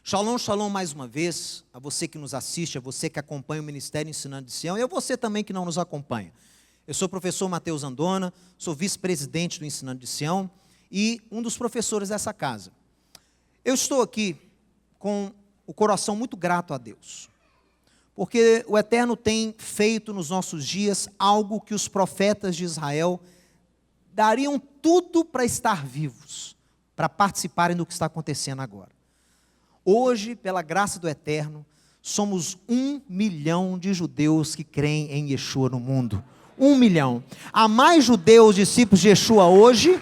Shalom, shalom mais uma vez, a você que nos assiste, a você que acompanha o Ministério Ensinando de Sião e a você também que não nos acompanha. Eu sou o professor Mateus Andona, sou vice-presidente do Ensinando de Sião e um dos professores dessa casa. Eu estou aqui com o coração muito grato a Deus, porque o Eterno tem feito nos nossos dias algo que os profetas de Israel dariam tudo para estar vivos, para participarem do que está acontecendo agora. Hoje, pela graça do Eterno, somos 1 milhão de judeus que creem em Yeshua no mundo. 1 milhão. Há mais judeus discípulos de Yeshua hoje.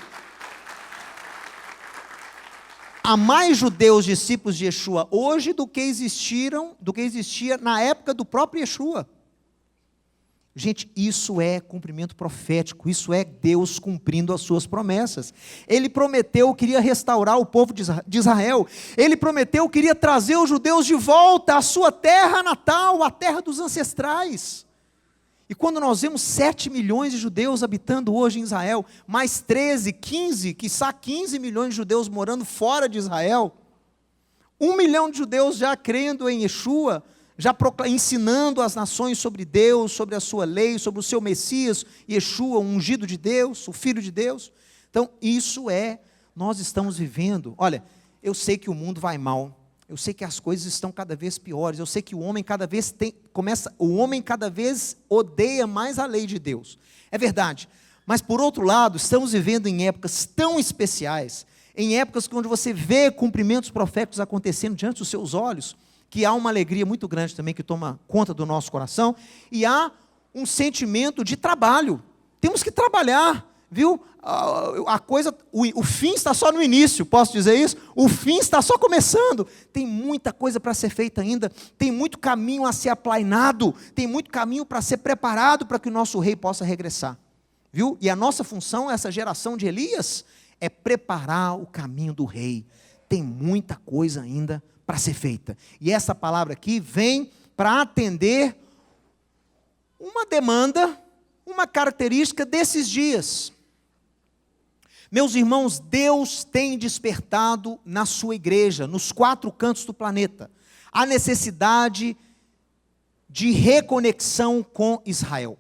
Há mais judeus discípulos de Yeshua hoje do que existia na época do próprio Yeshua. Gente, isso é cumprimento profético, isso é Deus cumprindo as suas promessas. Ele prometeu, queria restaurar o povo de Israel, ele prometeu, queria trazer os judeus de volta à sua terra natal, à terra dos ancestrais. E quando nós vemos 7 milhões de judeus habitando hoje em Israel, mais 13, 15, quiçá 15 milhões de judeus morando fora de Israel, 1 milhão de judeus já crendo em Yeshua, já ensinando as nações sobre Deus, sobre a sua lei, sobre o seu Messias, Yeshua, o ungido de Deus, o Filho de Deus. Então, nós estamos vivendo. Olha, eu sei que o mundo vai mal, eu sei que as coisas estão cada vez piores, eu sei que o homem cada vez odeia mais a lei de Deus. É verdade, mas por outro lado, estamos vivendo em épocas tão especiais, em épocas onde você vê cumprimentos proféticos acontecendo diante dos seus olhos, que há uma alegria muito grande também que toma conta do nosso coração, e há um sentimento de trabalho. Temos que trabalhar, viu? O fim está só no início, posso dizer isso? O fim está só começando. Tem muita coisa para ser feita ainda, tem muito caminho a ser aplainado, tem muito caminho para ser preparado para que o nosso rei possa regressar, viu? E a nossa função, essa geração de Elias, é preparar o caminho do rei. Tem muita coisa ainda para ser feita. E essa palavra aqui vem para atender uma demanda, uma característica desses dias. Meus irmãos, Deus tem despertado na sua igreja, nos 4 cantos do planeta, a necessidade de reconexão com Israel.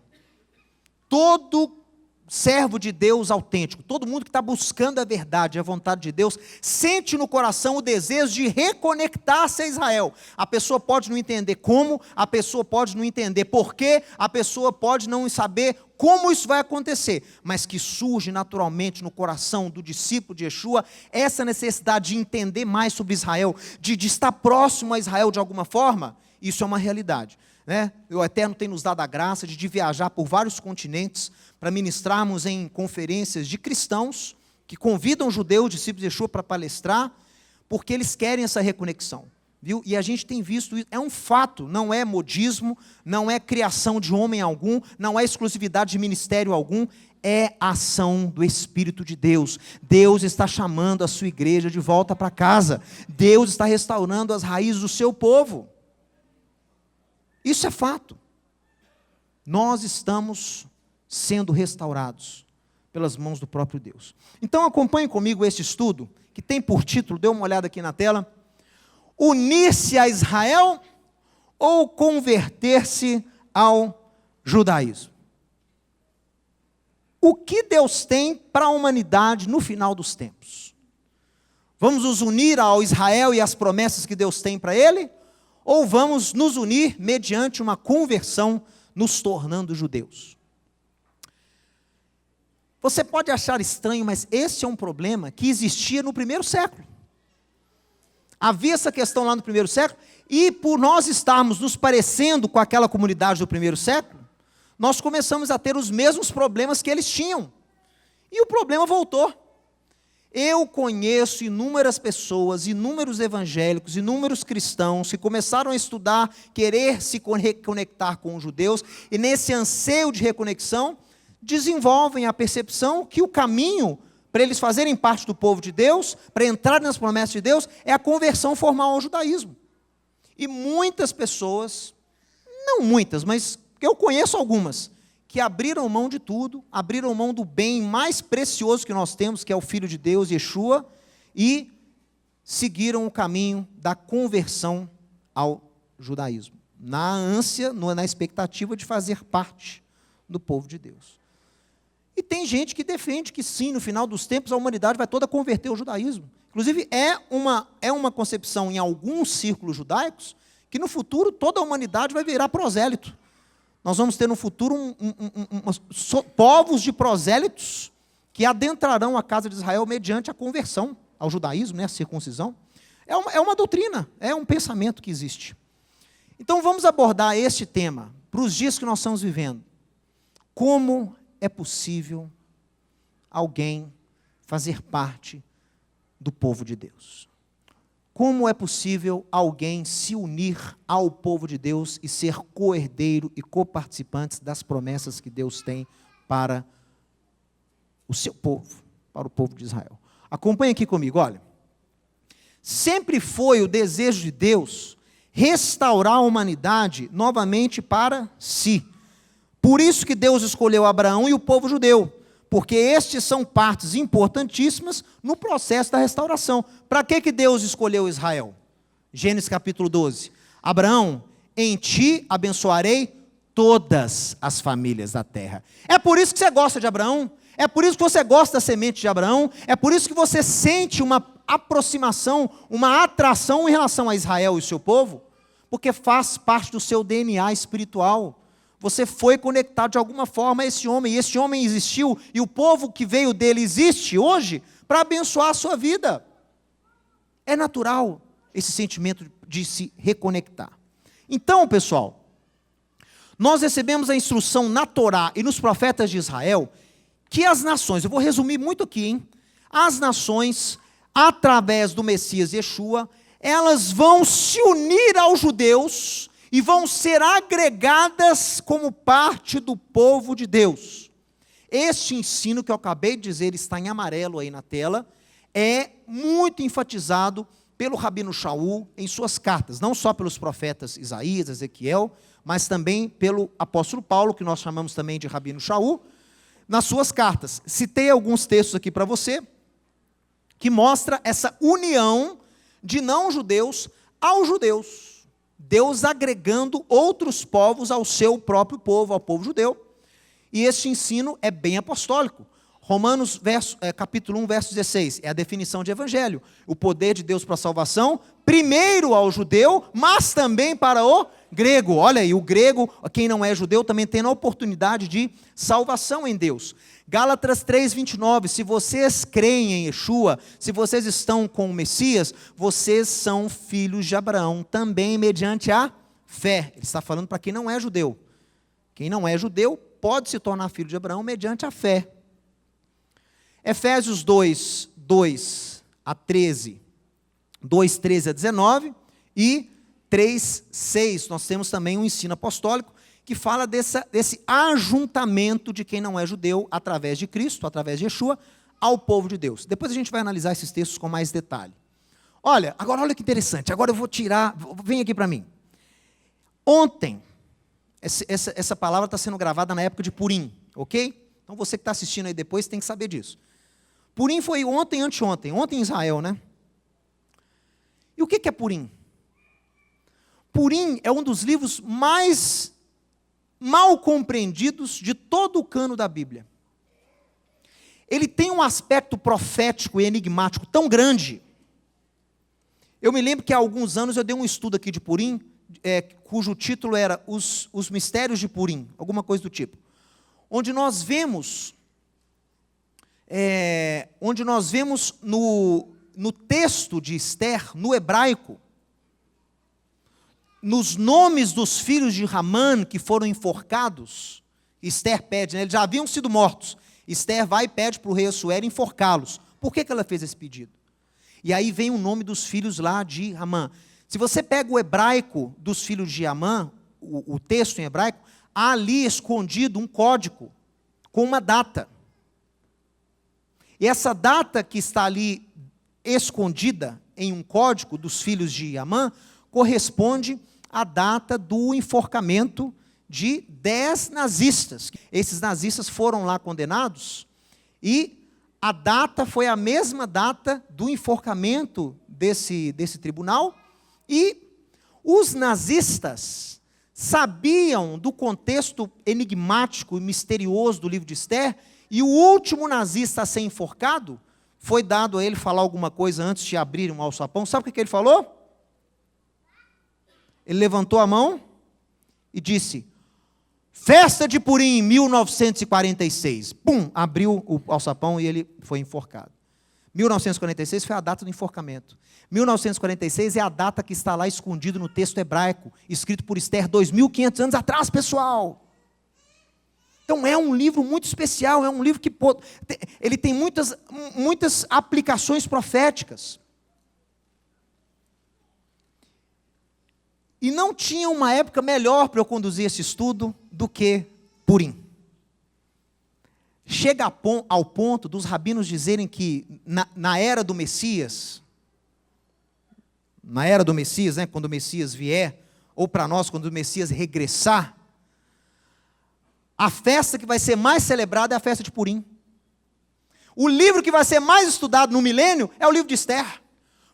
Todo servo de Deus autêntico, todo mundo que está buscando a verdade, a vontade de Deus, sente no coração o desejo de reconectar-se a Israel. A pessoa pode não entender como, a pessoa pode não entender porquê, a pessoa pode não saber como isso vai acontecer, mas que surge naturalmente no coração do discípulo de Yeshua, essa necessidade de entender mais sobre Israel, de estar próximo a Israel de alguma forma, isso é uma realidade. O Eterno tem nos dado a graça de viajar por vários continentes para ministrarmos em conferências de cristãos que convidam judeus, discípulos de Yeshua, para palestrar, porque eles querem essa reconexão, viu? E a gente tem visto isso, é um fato, não é modismo, não é criação de homem algum, não é exclusividade de ministério algum, é ação do Espírito de Deus. Deus está chamando a sua igreja de volta para casa, Deus está restaurando as raízes do seu povo. Isso é fato. Nós estamos sendo restaurados pelas mãos do próprio Deus. Então acompanhe comigo este estudo, que tem por título, dê uma olhada aqui na tela, unir-se a Israel ou converter-se ao judaísmo. O que Deus tem para a humanidade no final dos tempos? Vamos nos unir ao Israel e às promessas que Deus tem para ele? Ou vamos nos unir mediante uma conversão, nos tornando judeus? Você pode achar estranho, mas esse é um problema que existia no primeiro século. Havia essa questão lá no primeiro século, e por nós estarmos nos parecendo com aquela comunidade do primeiro século, nós começamos a ter os mesmos problemas que eles tinham. E o problema voltou. Eu conheço inúmeras pessoas, inúmeros evangélicos, inúmeros cristãos que começaram a estudar, querer se reconectar com os judeus, e nesse anseio de reconexão, desenvolvem a percepção que o caminho para eles fazerem parte do povo de Deus, para entrar nas promessas de Deus, é a conversão formal ao judaísmo. E muitas pessoas, não muitas, mas eu conheço algumas, que abriram mão de tudo, abriram mão do bem mais precioso que nós temos, que é o Filho de Deus, Yeshua, e seguiram o caminho da conversão ao judaísmo, na ânsia, na expectativa de fazer parte do povo de Deus. E tem gente que defende que sim, no final dos tempos a humanidade vai toda converter ao judaísmo. Inclusive é uma concepção em alguns círculos judaicos que no futuro toda a humanidade vai virar prosélito. Nós vamos ter no futuro povos de prosélitos que adentrarão a casa de Israel mediante a conversão ao judaísmo, a circuncisão. É uma doutrina, é um pensamento que existe. Então vamos abordar este tema para os dias que nós estamos vivendo. Como é possível alguém fazer parte do povo de Deus? Como é possível alguém se unir ao povo de Deus e ser coerdeiro e coparticipantes das promessas que Deus tem para o seu povo, para o povo de Israel? Acompanhe aqui comigo, olha. Sempre foi o desejo de Deus restaurar a humanidade novamente para si. Por isso que Deus escolheu Abraão e o povo judeu, porque estes são partes importantíssimas no processo da restauração. Para que Deus escolheu Israel? Gênesis capítulo 12. Abraão, em ti abençoarei todas as famílias da terra. É por isso que você gosta de Abraão, é por isso que você gosta da semente de Abraão, é por isso que você sente uma aproximação, uma atração em relação a Israel e o seu povo, porque faz parte do seu DNA espiritual. Você foi conectado de alguma forma a esse homem, e esse homem existiu, e o povo que veio dele existe hoje para abençoar a sua vida. É natural esse sentimento de se reconectar. Então, pessoal, nós recebemos a instrução na Torá e nos profetas de Israel, que as nações, eu vou resumir muito aqui, hein? As nações, através do Messias Yeshua, elas vão se unir aos judeus e vão ser agregadas como parte do povo de Deus. Este ensino que eu acabei de dizer, está em amarelo aí na tela, é muito enfatizado pelo Rabino Shaul em suas cartas, não só pelos profetas Isaías, Ezequiel, mas também pelo apóstolo Paulo, que nós chamamos também de Rabino Shaul, nas suas cartas. Citei alguns textos aqui para você, que mostra essa união de não-judeus aos judeus. Deus agregando outros povos ao seu próprio povo, ao povo judeu. E este ensino é bem apostólico. Romanos capítulo 1, verso 16, é a definição de evangelho. O poder de Deus para a salvação, primeiro ao judeu, mas também para o grego. Olha aí, o grego, quem não é judeu, também tem a oportunidade de salvação em Deus. Gálatas 3, 29, se vocês creem em Yeshua, se vocês estão com o Messias, vocês são filhos de Abraão, também mediante a fé. Ele está falando para quem não é judeu. Quem não é judeu pode se tornar filho de Abraão mediante a fé. Efésios 2, 2 a 13, 2, 13 a 19 e 3, 6, nós temos também um ensino apostólico que fala desse ajuntamento de quem não é judeu através de Cristo, através de Yeshua, ao povo de Deus. Depois a gente vai analisar esses textos com mais detalhe. Olha, agora olha que interessante, agora eu vou tirar, vem aqui para mim. Ontem, essa palavra está sendo gravada na época de Purim, ok? Então você que está assistindo aí depois tem que saber disso. Purim foi ontem, anteontem, ontem em Israel, né? E o que é Purim? Purim é um dos livros mais mal compreendidos de todo o cano da Bíblia. Ele tem um aspecto profético e enigmático tão grande. Eu me lembro que há alguns anos eu dei um estudo aqui de Purim, cujo título era Os Mistérios de Purim, alguma coisa do tipo. Onde nós vemos no texto de Esther, no hebraico, nos nomes dos filhos de Ramã que foram enforcados, Esther pede, né, eles já haviam sido mortos. Esther vai e pede para o rei Assuero enforcá-los. Por que ela fez esse pedido? E aí vem o nome dos filhos lá de Ramã. Se você pega o hebraico dos filhos de Ramã, o texto em hebraico, há ali escondido um código com uma data. E essa data que está ali escondida em um código dos filhos de Amã corresponde à data do enforcamento de 10 nazistas. Esses nazistas foram lá condenados e a data foi a mesma data do enforcamento desse tribunal, e os nazistas sabiam do contexto enigmático e misterioso do livro de Esther, e o último nazista a ser enforcado, foi dado a ele falar alguma coisa antes de abrir um alçapão. Sabe o que ele falou? Ele levantou a mão e disse: festa de Purim, 1946. Pum, abriu o alçapão e ele foi enforcado. 1946 foi a data do enforcamento. 1946 é a data que está lá escondido no texto hebraico, escrito por Esther 2.500 anos atrás, pessoal. Então é um livro muito especial, é um livro que ele tem muitas aplicações proféticas. E não tinha uma época melhor para eu conduzir esse estudo do que Purim. Chega ao ponto dos rabinos dizerem que na era do Messias, né, quando o Messias vier, ou para nós, quando o Messias regressar, a festa que vai ser mais celebrada é a festa de Purim. O livro que vai ser mais estudado no milênio é o livro de Esther.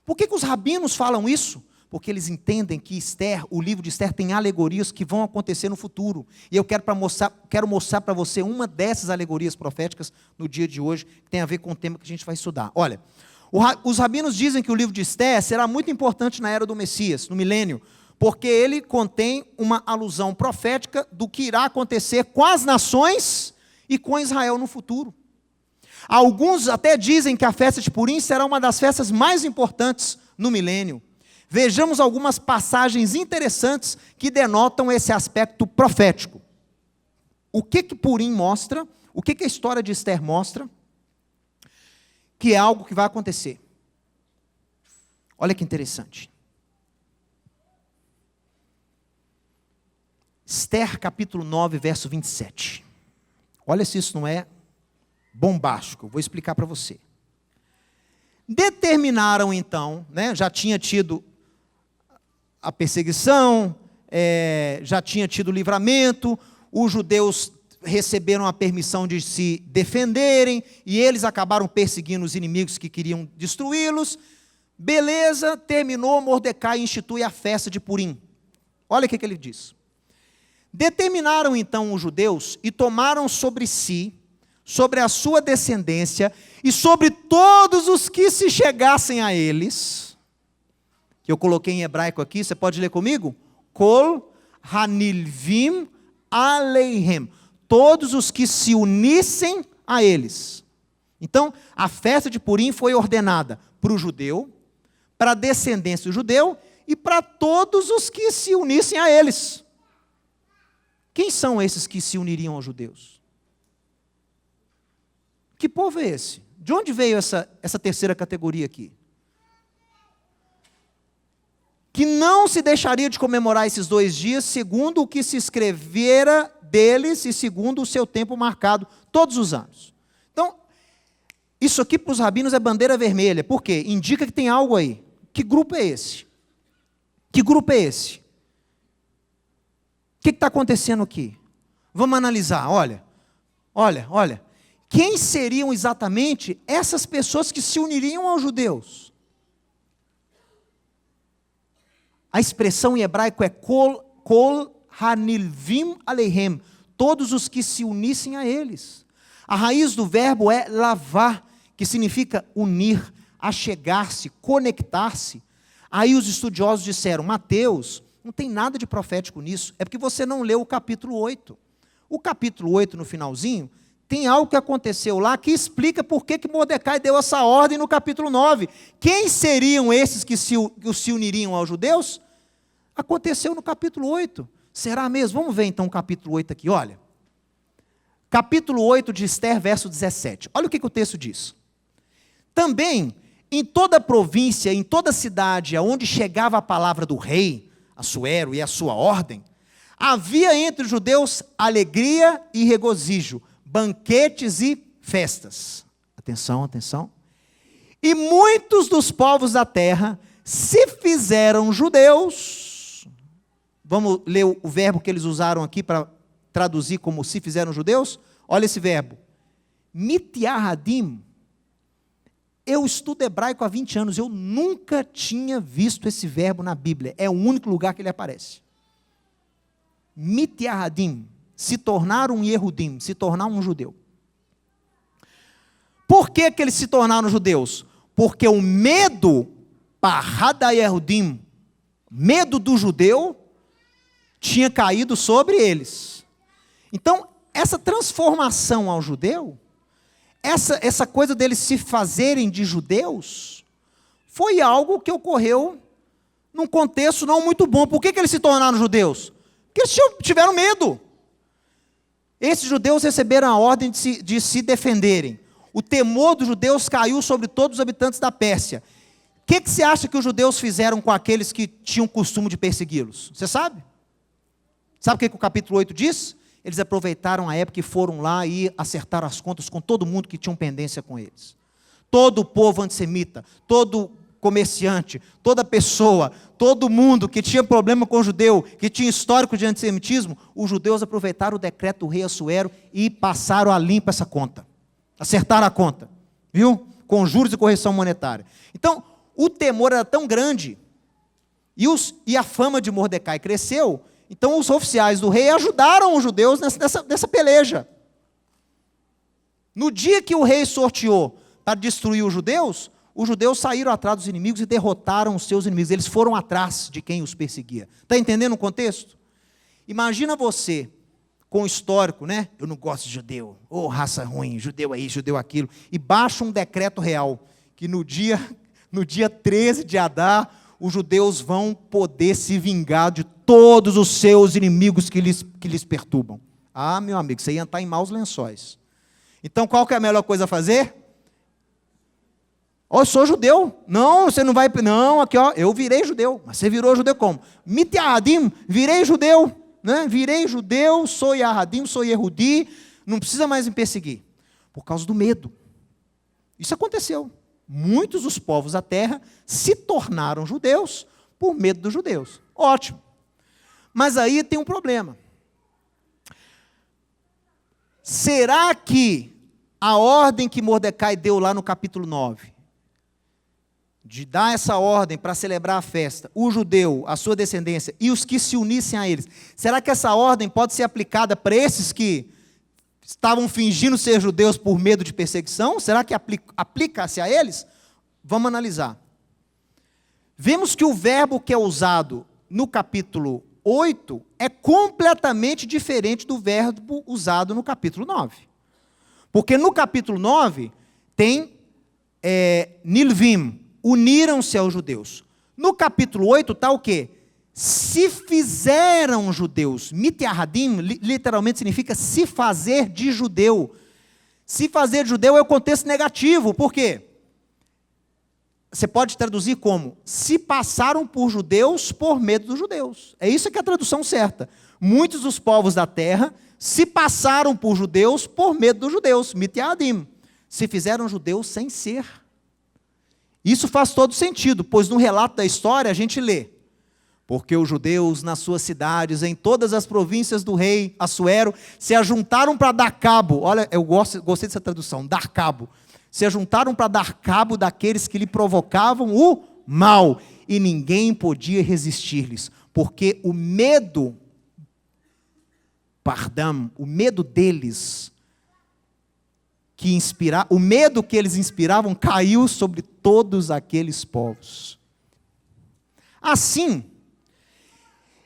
Por que os rabinos falam isso? Porque eles entendem que Esther, o livro de Esther, tem alegorias que vão acontecer no futuro. E eu quero mostrar para você uma dessas alegorias proféticas no dia de hoje, que tem a ver com o tema que a gente vai estudar. Olha, os rabinos dizem que o livro de Esther será muito importante na era do Messias, no milênio, porque ele contém uma alusão profética do que irá acontecer com as nações e com Israel no futuro. Alguns até dizem que a festa de Purim será uma das festas mais importantes no milênio. Vejamos algumas passagens interessantes que denotam esse aspecto profético. O que Purim mostra? O que a história de Esther mostra? Que é algo que vai acontecer. Olha que interessante. Esther capítulo 9, verso 27. Olha se isso não é bombástico. Vou explicar para você. Determinaram então, né, já tinha tido a perseguição, já tinha tido livramento, os judeus receberam a permissão de se defenderem, e eles acabaram perseguindo os inimigos que queriam destruí-los. Beleza, terminou, Mordecai institui a festa de Purim. Olha o que ele diz. Determinaram então os judeus e tomaram sobre si, sobre a sua descendência, e sobre todos os que se chegassem a eles, que eu coloquei em hebraico aqui, você pode ler comigo? Kol hanilvim aleihem. Todos os que se unissem a eles. Então, a festa de Purim foi ordenada para o judeu, para a descendência do judeu e para todos os que se unissem a eles. Quem são esses que se uniriam aos judeus? Que povo é esse? De onde veio essa terceira categoria aqui? Que não se deixaria de comemorar esses 2 dias, segundo o que se escrevera deles e segundo o seu tempo marcado, todos os anos. Então, isso aqui para os rabinos é bandeira vermelha. Por quê? Indica que tem algo aí. Que grupo é esse? Que grupo é esse? O que está acontecendo aqui? Vamos analisar. Olha. Quem seriam exatamente essas pessoas que se uniriam aos judeus? A expressão em hebraico é kol hanilvim aleihem, todos os que se unissem a eles. A raiz do verbo é lavar, que significa unir, achegar-se, conectar-se. Aí os estudiosos disseram: Mateus, não tem nada de profético nisso, é porque você não leu o capítulo 8. O capítulo 8, no finalzinho, tem algo que aconteceu lá que explica por que Mordecai deu essa ordem no capítulo 9. Quem seriam esses que se uniriam aos judeus? Aconteceu no capítulo 8. Será mesmo? Vamos ver então o capítulo 8 aqui, olha. Capítulo 8 de Esther, verso 17. Olha o que o texto diz. Também, em toda a província, em toda a cidade, aonde chegava a palavra do rei, Assuero e a sua ordem, havia entre os judeus alegria e regozijo, banquetes e festas. Atenção, atenção. E muitos dos povos da terra se fizeram judeus. Vamos ler o verbo que eles usaram aqui para traduzir como se fizeram judeus? Olha esse verbo. Mityahadim. Eu estudo hebraico há 20 anos, eu nunca tinha visto esse verbo na Bíblia. É o único lugar que ele aparece. Mityahadim, se tornar um Yehudim, se tornar um judeu. Por que eles se tornaram judeus? Porque o medo, parada Yehudim, medo do judeu, tinha caído sobre eles. Então, essa transformação ao judeu, essa coisa deles se fazerem de judeus, foi algo que ocorreu num contexto não muito bom. Por que eles se tornaram judeus? Porque eles tiveram medo. Esses judeus receberam a ordem de se defenderem. O temor dos judeus caiu sobre todos os habitantes da Pérsia. O que você acha que os judeus fizeram com aqueles que tinham costume de persegui-los? Você sabe? Sabe o que o capítulo 8 diz? Eles aproveitaram a época e foram lá e acertaram as contas com todo mundo que tinha pendência com eles. Todo o povo antissemita, todo comerciante, toda pessoa, todo mundo que tinha problema com o judeu, que tinha histórico de antissemitismo, os judeus aproveitaram o decreto do rei Assuero e passaram a limpo essa conta. Acertaram a conta, viu? Com juros e correção monetária. Então, o temor era tão grande, e a fama de Mordecai cresceu. Então os oficiais do rei ajudaram os judeus nessa peleja. No dia que o rei sorteou para destruir os judeus saíram atrás dos inimigos e derrotaram os seus inimigos. Eles foram atrás de quem os perseguia. Está entendendo o contexto? Imagina você, com o histórico, né? Eu não gosto de judeu, raça ruim, judeu isso, judeu aquilo. E baixa um decreto real, que no dia 13 de Adar, os judeus vão poder se vingar de todos os seus inimigos que lhes perturbam. Ah, meu amigo, você ia estar em maus lençóis. Então, qual que é a melhor coisa a fazer? Eu sou judeu. Não, você não vai... Não, aqui, eu virei judeu. Mas você virou judeu como? Mityahadim, virei judeu. Né? Virei judeu, sou Yahadim, sou Yehudi. Não precisa mais me perseguir. Por causa do medo. Isso aconteceu. Muitos dos povos da terra se tornaram judeus por medo dos judeus. Ótimo. Mas aí tem um problema. Será que a ordem que Mordecai deu lá no capítulo 9, de dar essa ordem para celebrar a festa, o judeu, a sua descendência e os que se unissem a eles, será que essa ordem pode ser aplicada para esses que estavam fingindo ser judeus por medo de perseguição? Será que aplica-se a eles? Vamos analisar. Vemos que o verbo que é usado no capítulo 8 é completamente diferente do verbo usado no capítulo 9. Porque no capítulo 9 tem Nilvim, uniram-se aos judeus. No capítulo 8 está o quê? Se fizeram judeus. Mityahadim literalmente significa se fazer de judeu. Se fazer de judeu é o contexto negativo. Por quê? Você pode traduzir como, se passaram por judeus por medo dos judeus. É isso que é a tradução certa. Muitos dos povos da terra se passaram por judeus por medo dos judeus. Mityahadim. Se fizeram judeus sem ser. Isso faz todo sentido, pois no relato da história a gente lê: porque os judeus nas suas cidades, em todas as províncias do rei Assuero, se ajuntaram para dar cabo. Olha, eu gostei dessa tradução, dar cabo. Se ajuntaram para dar cabo daqueles que lhe provocavam o mal, e ninguém podia resistir-lhes, porque o medo, o medo deles, o medo que eles inspiravam caiu sobre todos aqueles povos. Assim,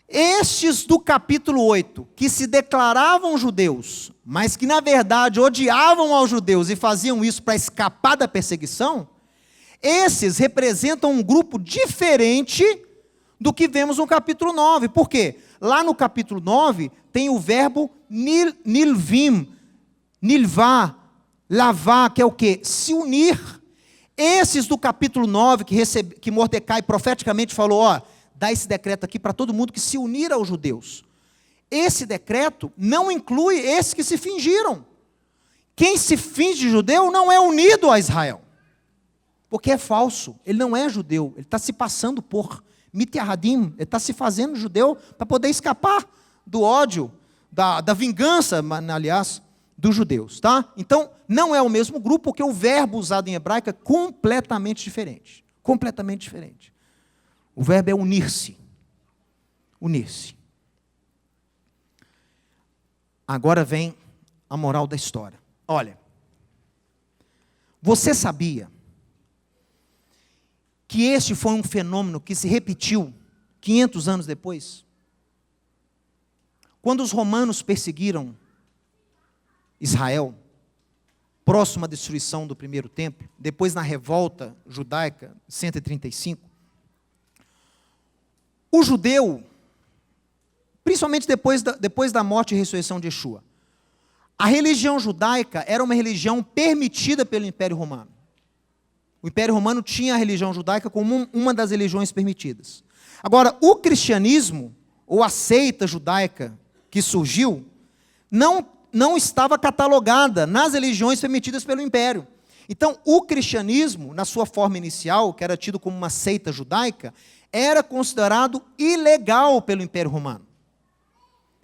estes do capítulo 8, que se declaravam judeus, mas que na verdade odiavam aos judeus e faziam isso para escapar da perseguição, esses representam um grupo diferente do que vemos no capítulo 9. Por quê? Lá no capítulo 9 tem o verbo nilvim, nilvá, lavá, que é o quê? Se unir. Esses do capítulo 9, que Mordecai profeticamente falou, dá esse decreto aqui para todo mundo que se unir aos judeus. Esse decreto não inclui esses que se fingiram. Quem se finge de judeu não é unido a Israel. Porque é falso, ele não é judeu, ele está se passando por Mityahadim, ele está se fazendo judeu para poder escapar do ódio, da vingança, aliás, dos judeus, tá? Então, não é o mesmo grupo, porque o verbo usado em hebraico é completamente diferente. Completamente diferente. O verbo é unir-se. Unir-se. Agora vem a moral da história. Olha, você sabia que este foi um fenômeno que se repetiu 500 anos depois? Quando os romanos perseguiram Israel, próximo à destruição do primeiro templo, depois na revolta judaica, 135, o judeu, principalmente depois da morte e ressurreição de Yeshua, a religião judaica era uma religião permitida pelo Império Romano. O Império Romano tinha a religião judaica como uma das religiões permitidas. Agora, o cristianismo, ou a seita judaica que surgiu, não estava catalogada nas religiões permitidas pelo Império. Então, o cristianismo, na sua forma inicial, que era tido como uma seita judaica, era considerado ilegal pelo Império Romano.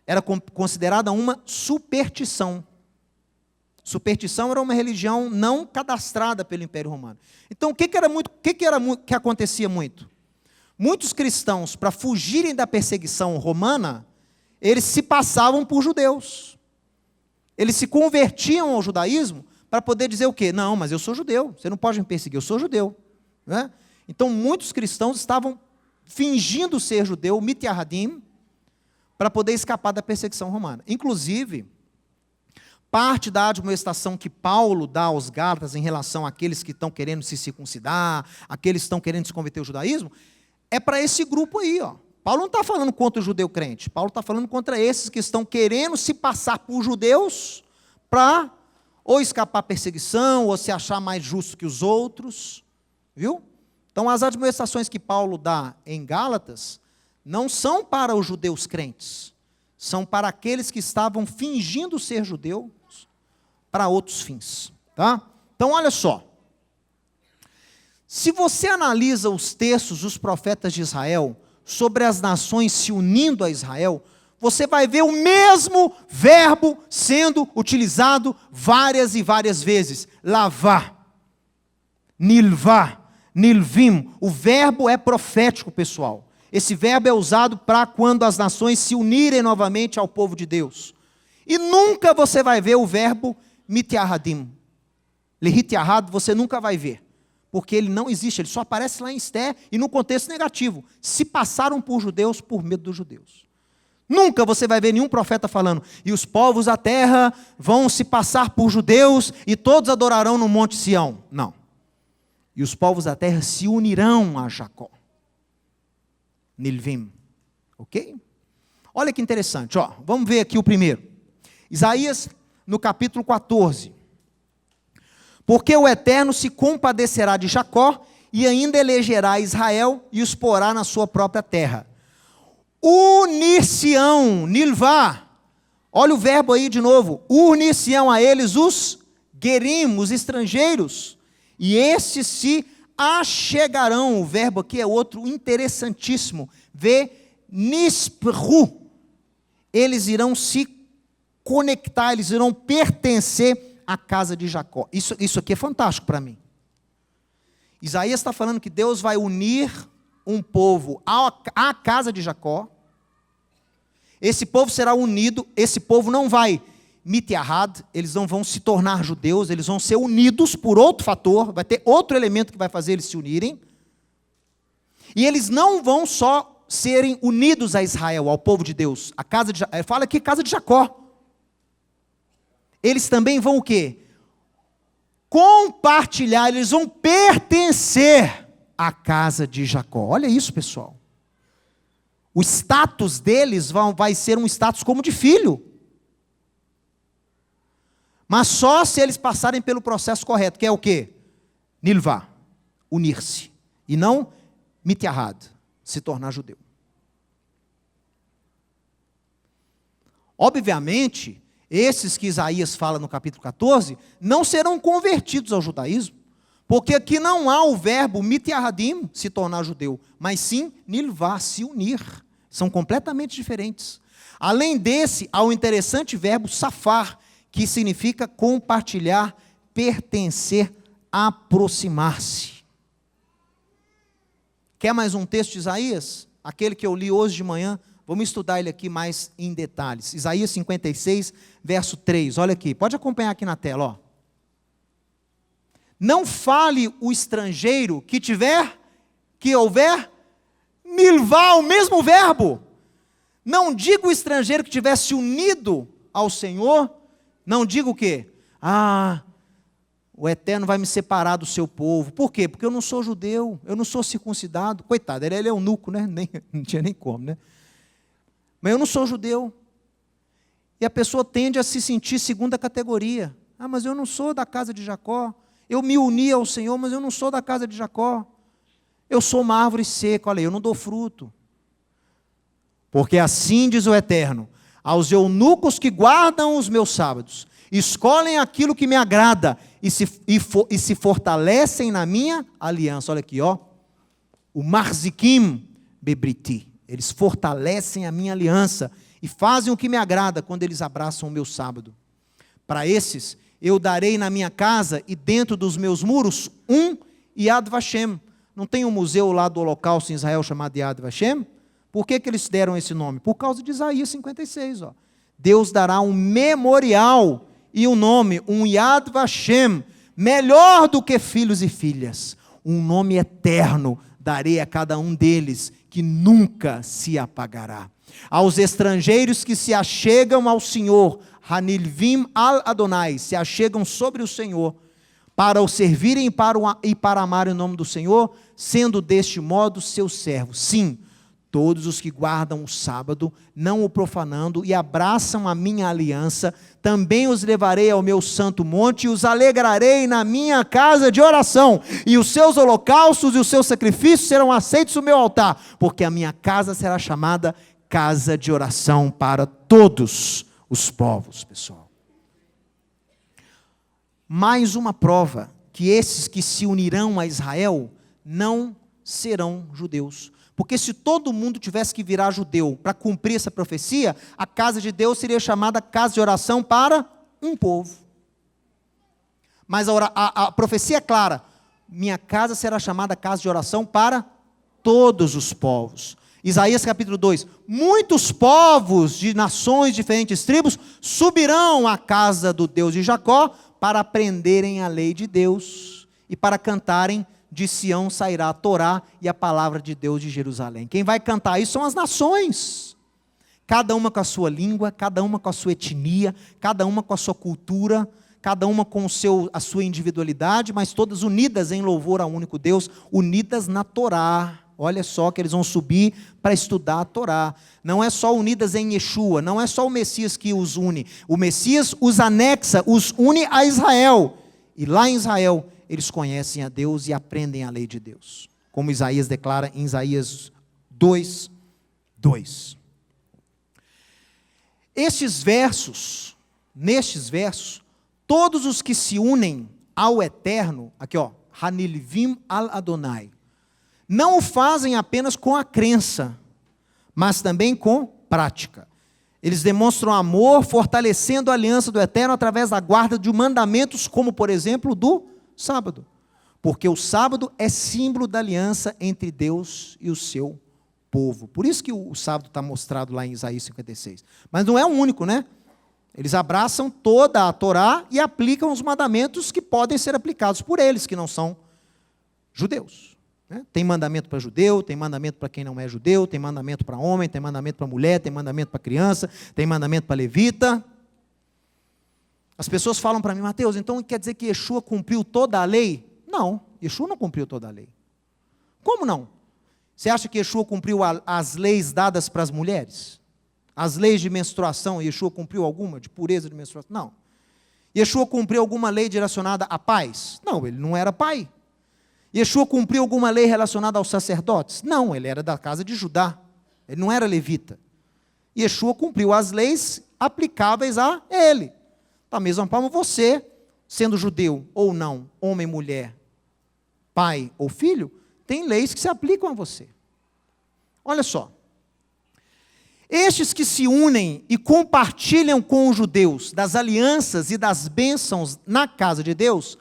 Era considerada uma superstição. Superstição era uma religião não cadastrada pelo Império Romano. Então, o que acontecia muito? Muitos cristãos, para fugirem da perseguição romana, eles se passavam por judeus. Eles se convertiam ao judaísmo para poder dizer o quê? Não, mas eu sou judeu, você não pode me perseguir, eu sou judeu. Né? Então, muitos cristãos estavam fingindo ser judeu, mitiahadim, para poder escapar da perseguição romana. Inclusive, parte da admoestação que Paulo dá aos Gálatas em relação àqueles que estão querendo se circuncidar, aqueles que estão querendo se converter ao judaísmo, é para esse grupo aí, ó. Paulo não está falando contra o judeu crente, Paulo está falando contra esses que estão querendo se passar por judeus para ou escapar à perseguição, ou se achar mais justo que os outros, viu? Então, as admoestações que Paulo dá em Gálatas não são para os judeus crentes, são para aqueles que estavam fingindo ser judeus para outros fins, tá? Então, olha só. Se você analisa os textos dos profetas de Israel sobre as nações se unindo a Israel, você vai ver o mesmo verbo sendo utilizado várias e várias vezes. Lavá, nilvá, nilvim. O verbo é profético, pessoal. Esse verbo é usado para quando as nações se unirem novamente ao povo de Deus. E nunca você vai ver o verbo mitiahadim. Lehitiahad você nunca vai ver. Porque ele não existe, ele só aparece lá em Esté e no contexto negativo. Se passaram por judeus por medo dos judeus. Nunca você vai ver nenhum profeta falando, e os povos da terra vão se passar por judeus e todos adorarão no Monte Sião. Não. E os povos da terra se unirão a Jacó. Nilvim. Ok? Olha que interessante, ó. Vamos ver aqui o primeiro. Isaías, no capítulo 14. Porque o Eterno se compadecerá de Jacó e ainda elegerá Israel e os porá na sua própria terra. Unir-se-ão, nilvá. Olha o verbo aí de novo. Unir-se-ão a eles os gerim, os estrangeiros. E estes se achegarão. O verbo aqui é outro interessantíssimo. Vê, nispru. Eles irão se conectar, eles irão pertencer à casa de Jacó. Isso aqui é fantástico para mim. Isaías está falando que Deus vai unir um povo à casa de Jacó. Esse povo será unido, esse povo não vai mitiahad, eles não vão se tornar judeus, eles vão ser unidos por outro fator, vai ter outro elemento que vai fazer eles se unirem. E eles não vão só serem unidos a Israel, ao povo de Deus. A casa de, fala aqui casa de Jacó. Eles também vão o quê? Compartilhar, eles vão pertencer à casa de Jacó. Olha isso, pessoal. O status deles vai ser um status como de filho. Mas só se eles passarem pelo processo correto, que é o quê? Nilvá, unir-se. E não mitiahad, se tornar judeu. Obviamente, esses que Isaías fala no capítulo 14, não serão convertidos ao judaísmo, porque aqui não há o verbo mitiahadim, se tornar judeu, mas sim nilvá, se unir. São completamente diferentes. Além desse, há o interessante verbo safar, que significa compartilhar, pertencer, aproximar-se. Quer mais um texto de Isaías? Aquele que eu li hoje de manhã. Vamos estudar ele aqui mais em detalhes. Isaías 56, verso 3. Olha aqui, pode acompanhar aqui na tela. Ó. Não fale o estrangeiro que houver, milvá, o mesmo verbo. Não diga o estrangeiro que tivesse unido ao Senhor. Não diga o quê? O Eterno vai me separar do seu povo. Por quê? Porque eu não sou judeu, eu não sou circuncidado. Coitado, ele é eunuco, né? Não tinha nem como, né? Mas eu não sou judeu. E a pessoa tende a se sentir segunda categoria. Mas eu não sou da casa de Jacó. Eu me uni ao Senhor, mas eu não sou da casa de Jacó. Eu sou uma árvore seca, olha aí, eu não dou fruto. Porque assim diz o Eterno, aos eunucos que guardam os meus sábados, escolhem aquilo que me agrada e se fortalecem na minha aliança. Olha aqui, ó. O marzikim bebriti. Eles fortalecem a minha aliança e fazem o que me agrada quando eles abraçam o meu sábado. Para esses, eu darei na minha casa e dentro dos meus muros Yad Vashem. Não tem um museu lá do Holocausto em Israel chamado Yad Vashem? Por que eles deram esse nome? Por causa de Isaías 56. Ó. Deus dará um memorial e um nome, um Yad Vashem, melhor do que filhos e filhas. Um nome eterno darei a cada um deles, que nunca se apagará. Aos estrangeiros que se achegam ao Senhor, Hanilvim al Adonai, se achegam sobre o Senhor, para o servirem e para amarem o nome do Senhor, sendo deste modo seus servos. Sim, todos os que guardam o sábado, não o profanando, e abraçam a minha aliança, também os levarei ao meu santo monte, e os alegrarei na minha casa de oração, e os seus holocaustos e os seus sacrifícios serão aceitos no meu altar, porque a minha casa será chamada casa de oração para todos os povos, pessoal. Mais uma prova que esses que se unirão a Israel não serão judeus. Porque se todo mundo tivesse que virar judeu para cumprir essa profecia, a casa de Deus seria chamada casa de oração para um povo. Mas a profecia é clara: minha casa será chamada casa de oração para todos os povos. Isaías capítulo 2, muitos povos de nações, diferentes tribos, subirão à casa do Deus de Jacó para aprenderem a lei de Deus e para cantarem: de Sião sairá a Torá e a palavra de Deus de Jerusalém. Quem vai cantar isso são as nações, cada uma com a sua língua, cada uma com a sua etnia, cada uma com a sua cultura, cada uma com a sua individualidade, mas todas unidas em louvor ao único Deus, unidas na Torá. Olha só que eles vão subir para estudar a Torá. Não é só unidas em Yeshua, não é só o Messias que os une. O Messias os anexa, os une a Israel. E lá em Israel, eles conhecem a Deus e aprendem a lei de Deus. Como Isaías declara em Isaías 2, 2. Nestes versos, todos os que se unem ao Eterno, aqui ó, Hanilvim al Adonai, não o fazem apenas com a crença, mas também com prática. Eles demonstram amor, fortalecendo a aliança do Eterno através da guarda de mandamentos, como, por exemplo, do sábado. Porque o sábado é símbolo da aliança entre Deus e o seu povo. Por isso que o sábado está mostrado lá em Isaías 56. Mas não é o único, né? Eles abraçam toda a Torá e aplicam os mandamentos que podem ser aplicados por eles, que não são judeus. Tem mandamento para judeu, tem mandamento para quem não é judeu, tem mandamento para homem, tem mandamento para mulher, tem mandamento para criança, tem mandamento para levita. As pessoas falam para mim: Mateus, então quer dizer que Yeshua cumpriu toda a lei? Não, Yeshua não cumpriu toda a lei. Como não? Você acha que Yeshua cumpriu as leis dadas para as mulheres? As leis de menstruação, Yeshua cumpriu alguma? De pureza de menstruação? Não. Yeshua cumpriu alguma lei direcionada à paz? Não, ele não era pai. Yeshua cumpriu alguma lei relacionada aos sacerdotes? Não, ele era da casa de Judá, ele não era levita. Yeshua cumpriu as leis aplicáveis a ele. Da mesma forma, você, sendo judeu ou não, homem, mulher, pai ou filho, tem leis que se aplicam a você. Olha só, Estes que se unem e compartilham com os judeus das alianças e das bênçãos na casa de Deus,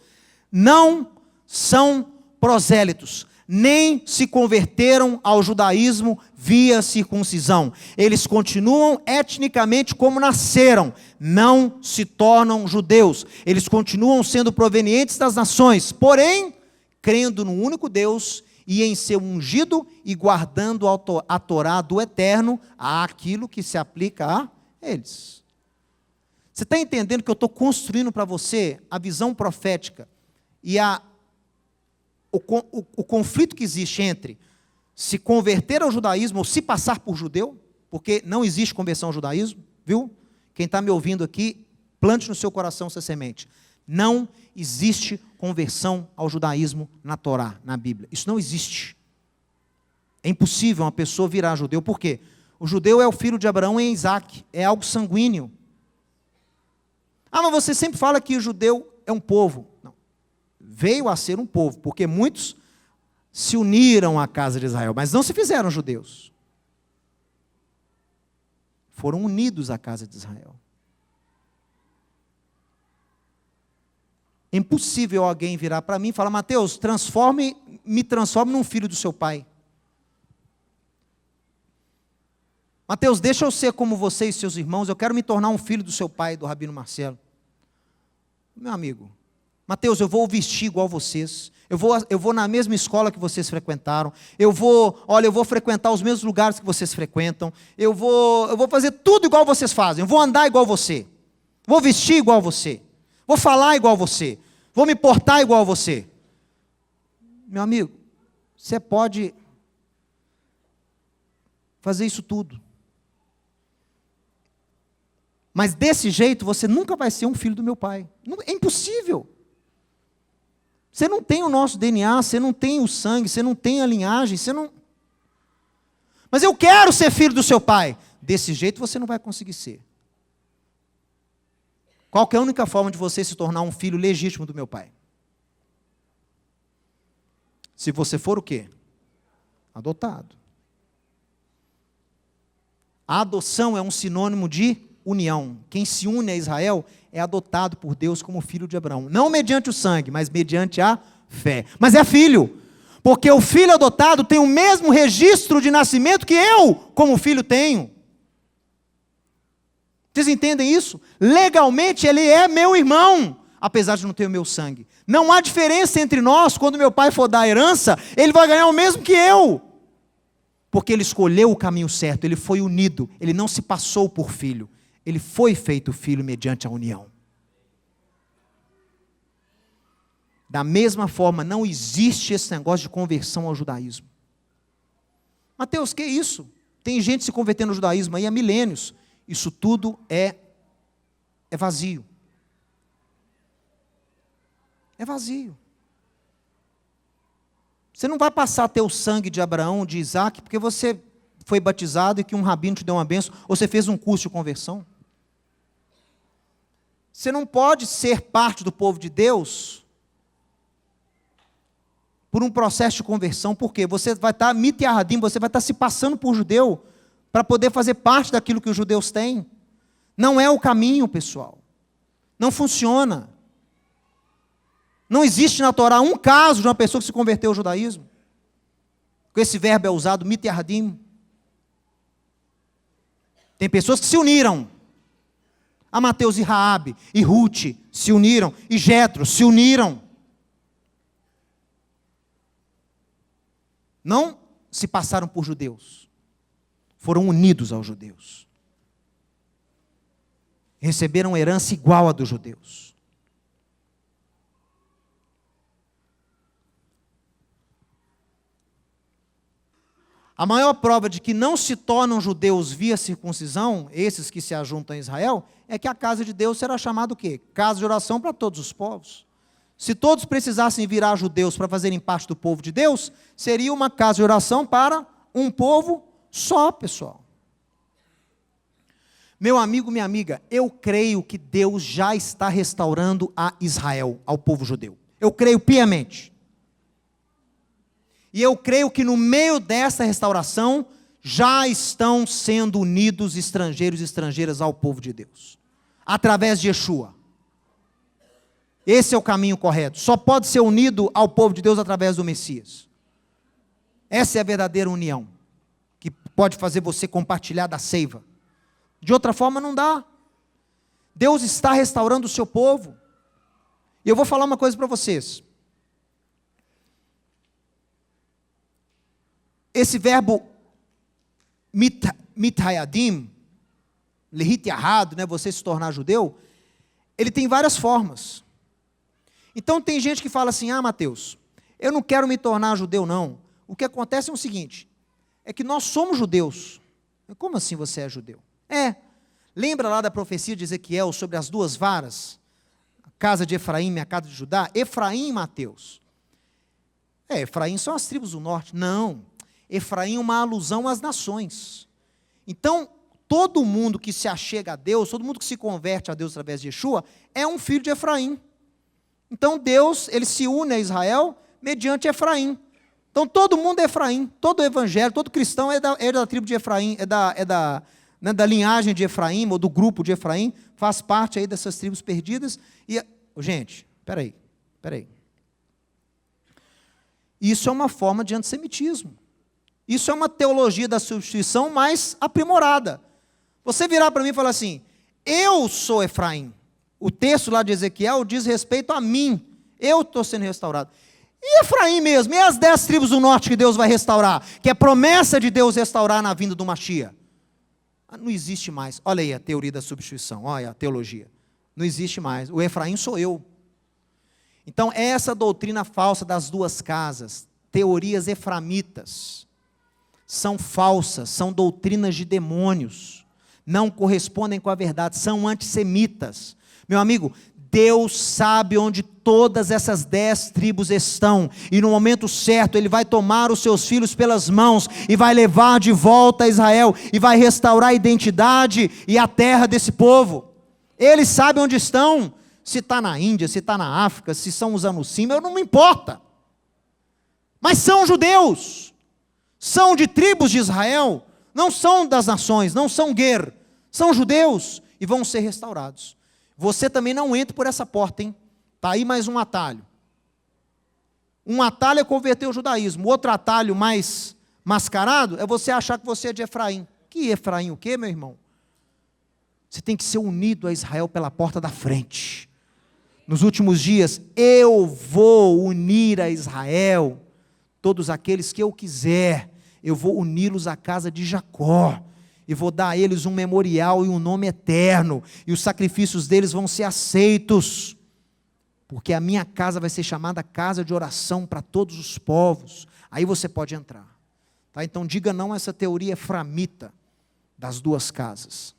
não são prosélitos, nem se converteram ao judaísmo via circuncisão. Eles continuam etnicamente como nasceram, não se tornam judeus. Eles continuam sendo provenientes das nações, porém, crendo no único Deus e em seu ungido e guardando a Torá do Eterno, àquilo que se aplica a eles. Você está entendendo que eu estou construindo para você a visão profética e o conflito que existe entre se converter ao judaísmo ou se passar por judeu? Porque não existe conversão ao judaísmo, viu? Quem está me ouvindo aqui, plante no seu coração essa semente. Não existe conversão ao judaísmo na Torá, na Bíblia. Isso não existe. É impossível uma pessoa virar judeu. Por quê? O judeu é o filho de Abraão e Isaac. É algo sanguíneo. Ah, mas você sempre fala que o judeu é um povo. Não. Veio a ser um povo, porque muitos se uniram à casa de Israel, mas não se fizeram judeus. Foram unidos à casa de Israel. É impossível alguém virar para mim e falar: Mateus, me transforme num filho do seu pai. Mateus, deixa eu ser como você e seus irmãos, eu quero me tornar um filho do seu pai, do Rabino Marcelo. Meu amigo, Mateus, eu vou vestir igual vocês, eu vou na mesma escola que vocês frequentaram, eu vou frequentar os mesmos lugares que vocês frequentam, eu vou fazer tudo igual vocês fazem, eu vou andar igual você, vou vestir igual você, vou falar igual você, vou me portar igual você. Meu amigo, você pode fazer isso tudo, mas desse jeito você nunca vai ser um filho do meu pai. É impossível. Você não tem o nosso DNA, você não tem o sangue, você não tem a linhagem, você não... Mas eu quero ser filho do seu pai. Desse jeito você não vai conseguir ser. Qual que é a única forma de você se tornar um filho legítimo do meu pai? Se você for o quê? Adotado. A adoção é um sinônimo de união. Quem se une a Israel é adotado por Deus como filho de Abraão. Não mediante o sangue, mas mediante a fé. Mas é filho, porque o filho adotado tem o mesmo registro de nascimento que eu, como filho, tenho. Vocês entendem isso? Legalmente ele é meu irmão, apesar de não ter o meu sangue. Não há diferença entre nós. Quando meu pai for dar a herança, ele vai ganhar o mesmo que eu. Porque ele escolheu o caminho certo, ele foi unido, ele não se passou por filho. Ele foi feito filho mediante a união. Da mesma forma, não existe esse negócio de conversão ao judaísmo. Mateus, que isso? Tem gente se convertendo ao judaísmo aí há milênios. Isso tudo é vazio. É vazio. Você não vai passar a ter o sangue de Abraão, de Isaac, porque você foi batizado e que um rabino te deu uma bênção, ou você fez um curso de conversão. Você não pode ser parte do povo de Deus por um processo de conversão, porque você vai estar mitiarradim, você vai estar se passando por judeu para poder fazer parte daquilo que os judeus têm. Não é o caminho, pessoal. Não funciona. Não existe na Torá um caso de uma pessoa que se converteu ao judaísmo. Com esse verbo é usado, mitiarradim. Tem pessoas que se uniram. A Mateus e Raabe e Ruth se uniram, e Jetro se uniram. Não se passaram por judeus. Foram unidos aos judeus. Receberam herança igual à dos judeus. A maior prova de que não se tornam judeus via circuncisão, esses que se ajuntam a Israel, é que a casa de Deus será chamada o quê? Casa de oração para todos os povos. Se todos precisassem virar judeus para fazerem parte do povo de Deus, seria uma casa de oração para um povo só, pessoal. Meu amigo, minha amiga, eu creio que Deus já está restaurando a Israel, ao povo judeu. Eu creio piamente. E eu creio que no meio dessa restauração, já estão sendo unidos estrangeiros e estrangeiras ao povo de Deus, através de Yeshua. Esse é o caminho correto. Só pode ser unido ao povo de Deus através do Messias. Essa é a verdadeira união, que pode fazer você compartilhar da seiva. De outra forma não dá. Deus está restaurando o seu povo. E eu vou falar uma coisa para vocês. Esse verbo mithayadim, lehit yahad, né, você se tornar judeu, ele tem várias formas. Então tem gente que fala assim, Mateus, eu não quero me tornar judeu não. O que acontece é o seguinte, é que nós somos judeus. Como assim você é judeu? Lembra lá da profecia de Ezequiel sobre as duas varas? A casa de Efraim e a casa de Judá? Efraim e Mateus. Efraim são as tribos do norte. Não, Efraim é uma alusão às nações. Então, todo mundo que se achega a Deus, todo mundo que se converte a Deus através de Yeshua, é um filho de Efraim. Então Deus, ele se une a Israel mediante Efraim. Então todo mundo é Efraim, todo evangelho, todo cristão é da tribo de Efraim, da linhagem de Efraim, ou do grupo de Efraim, faz parte aí dessas tribos perdidas. E, gente, peraí. Isso é uma forma de antissemitismo. Isso é uma teologia da substituição mais aprimorada. Você virar para mim e falar assim, eu sou Efraim. O texto lá de Ezequiel diz respeito a mim. Eu estou sendo restaurado. E Efraim mesmo? E as 10 tribos do norte que Deus vai restaurar? Que é promessa de Deus restaurar na vinda do Mashiach. Não existe mais. Olha aí a teoria da substituição. Olha a teologia. Não existe mais. O Efraim sou eu. Então essa doutrina falsa das duas casas, teorias eframitas, são falsas, são doutrinas de demônios. Não correspondem com a verdade, são antissemitas. Meu amigo, Deus sabe onde todas essas 10 tribos estão, e no momento certo Ele vai tomar os seus filhos pelas mãos, e vai levar de volta a Israel, e vai restaurar a identidade e a terra desse povo. Ele sabe onde estão, se está na Índia, se está na África, se são os Anusim, não me importa, mas são judeus, são de tribos de Israel, não são das nações, não são ger, são judeus, e vão ser restaurados. Você também não entra por essa porta, hein? Está aí mais um atalho. Um atalho é converter o judaísmo. Outro atalho mais mascarado é você achar que você é de Efraim. Que Efraim o quê, meu irmão? Você tem que ser unido a Israel pela porta da frente. Nos últimos dias, eu vou unir a Israel, todos aqueles que eu quiser. Eu vou uni-los à casa de Jacó. E vou dar a eles um memorial e um nome eterno, e os sacrifícios deles vão ser aceitos, porque a minha casa vai ser chamada casa de oração para todos os povos. Aí você pode entrar. Tá? Então diga não a essa teoria eframita das duas casas.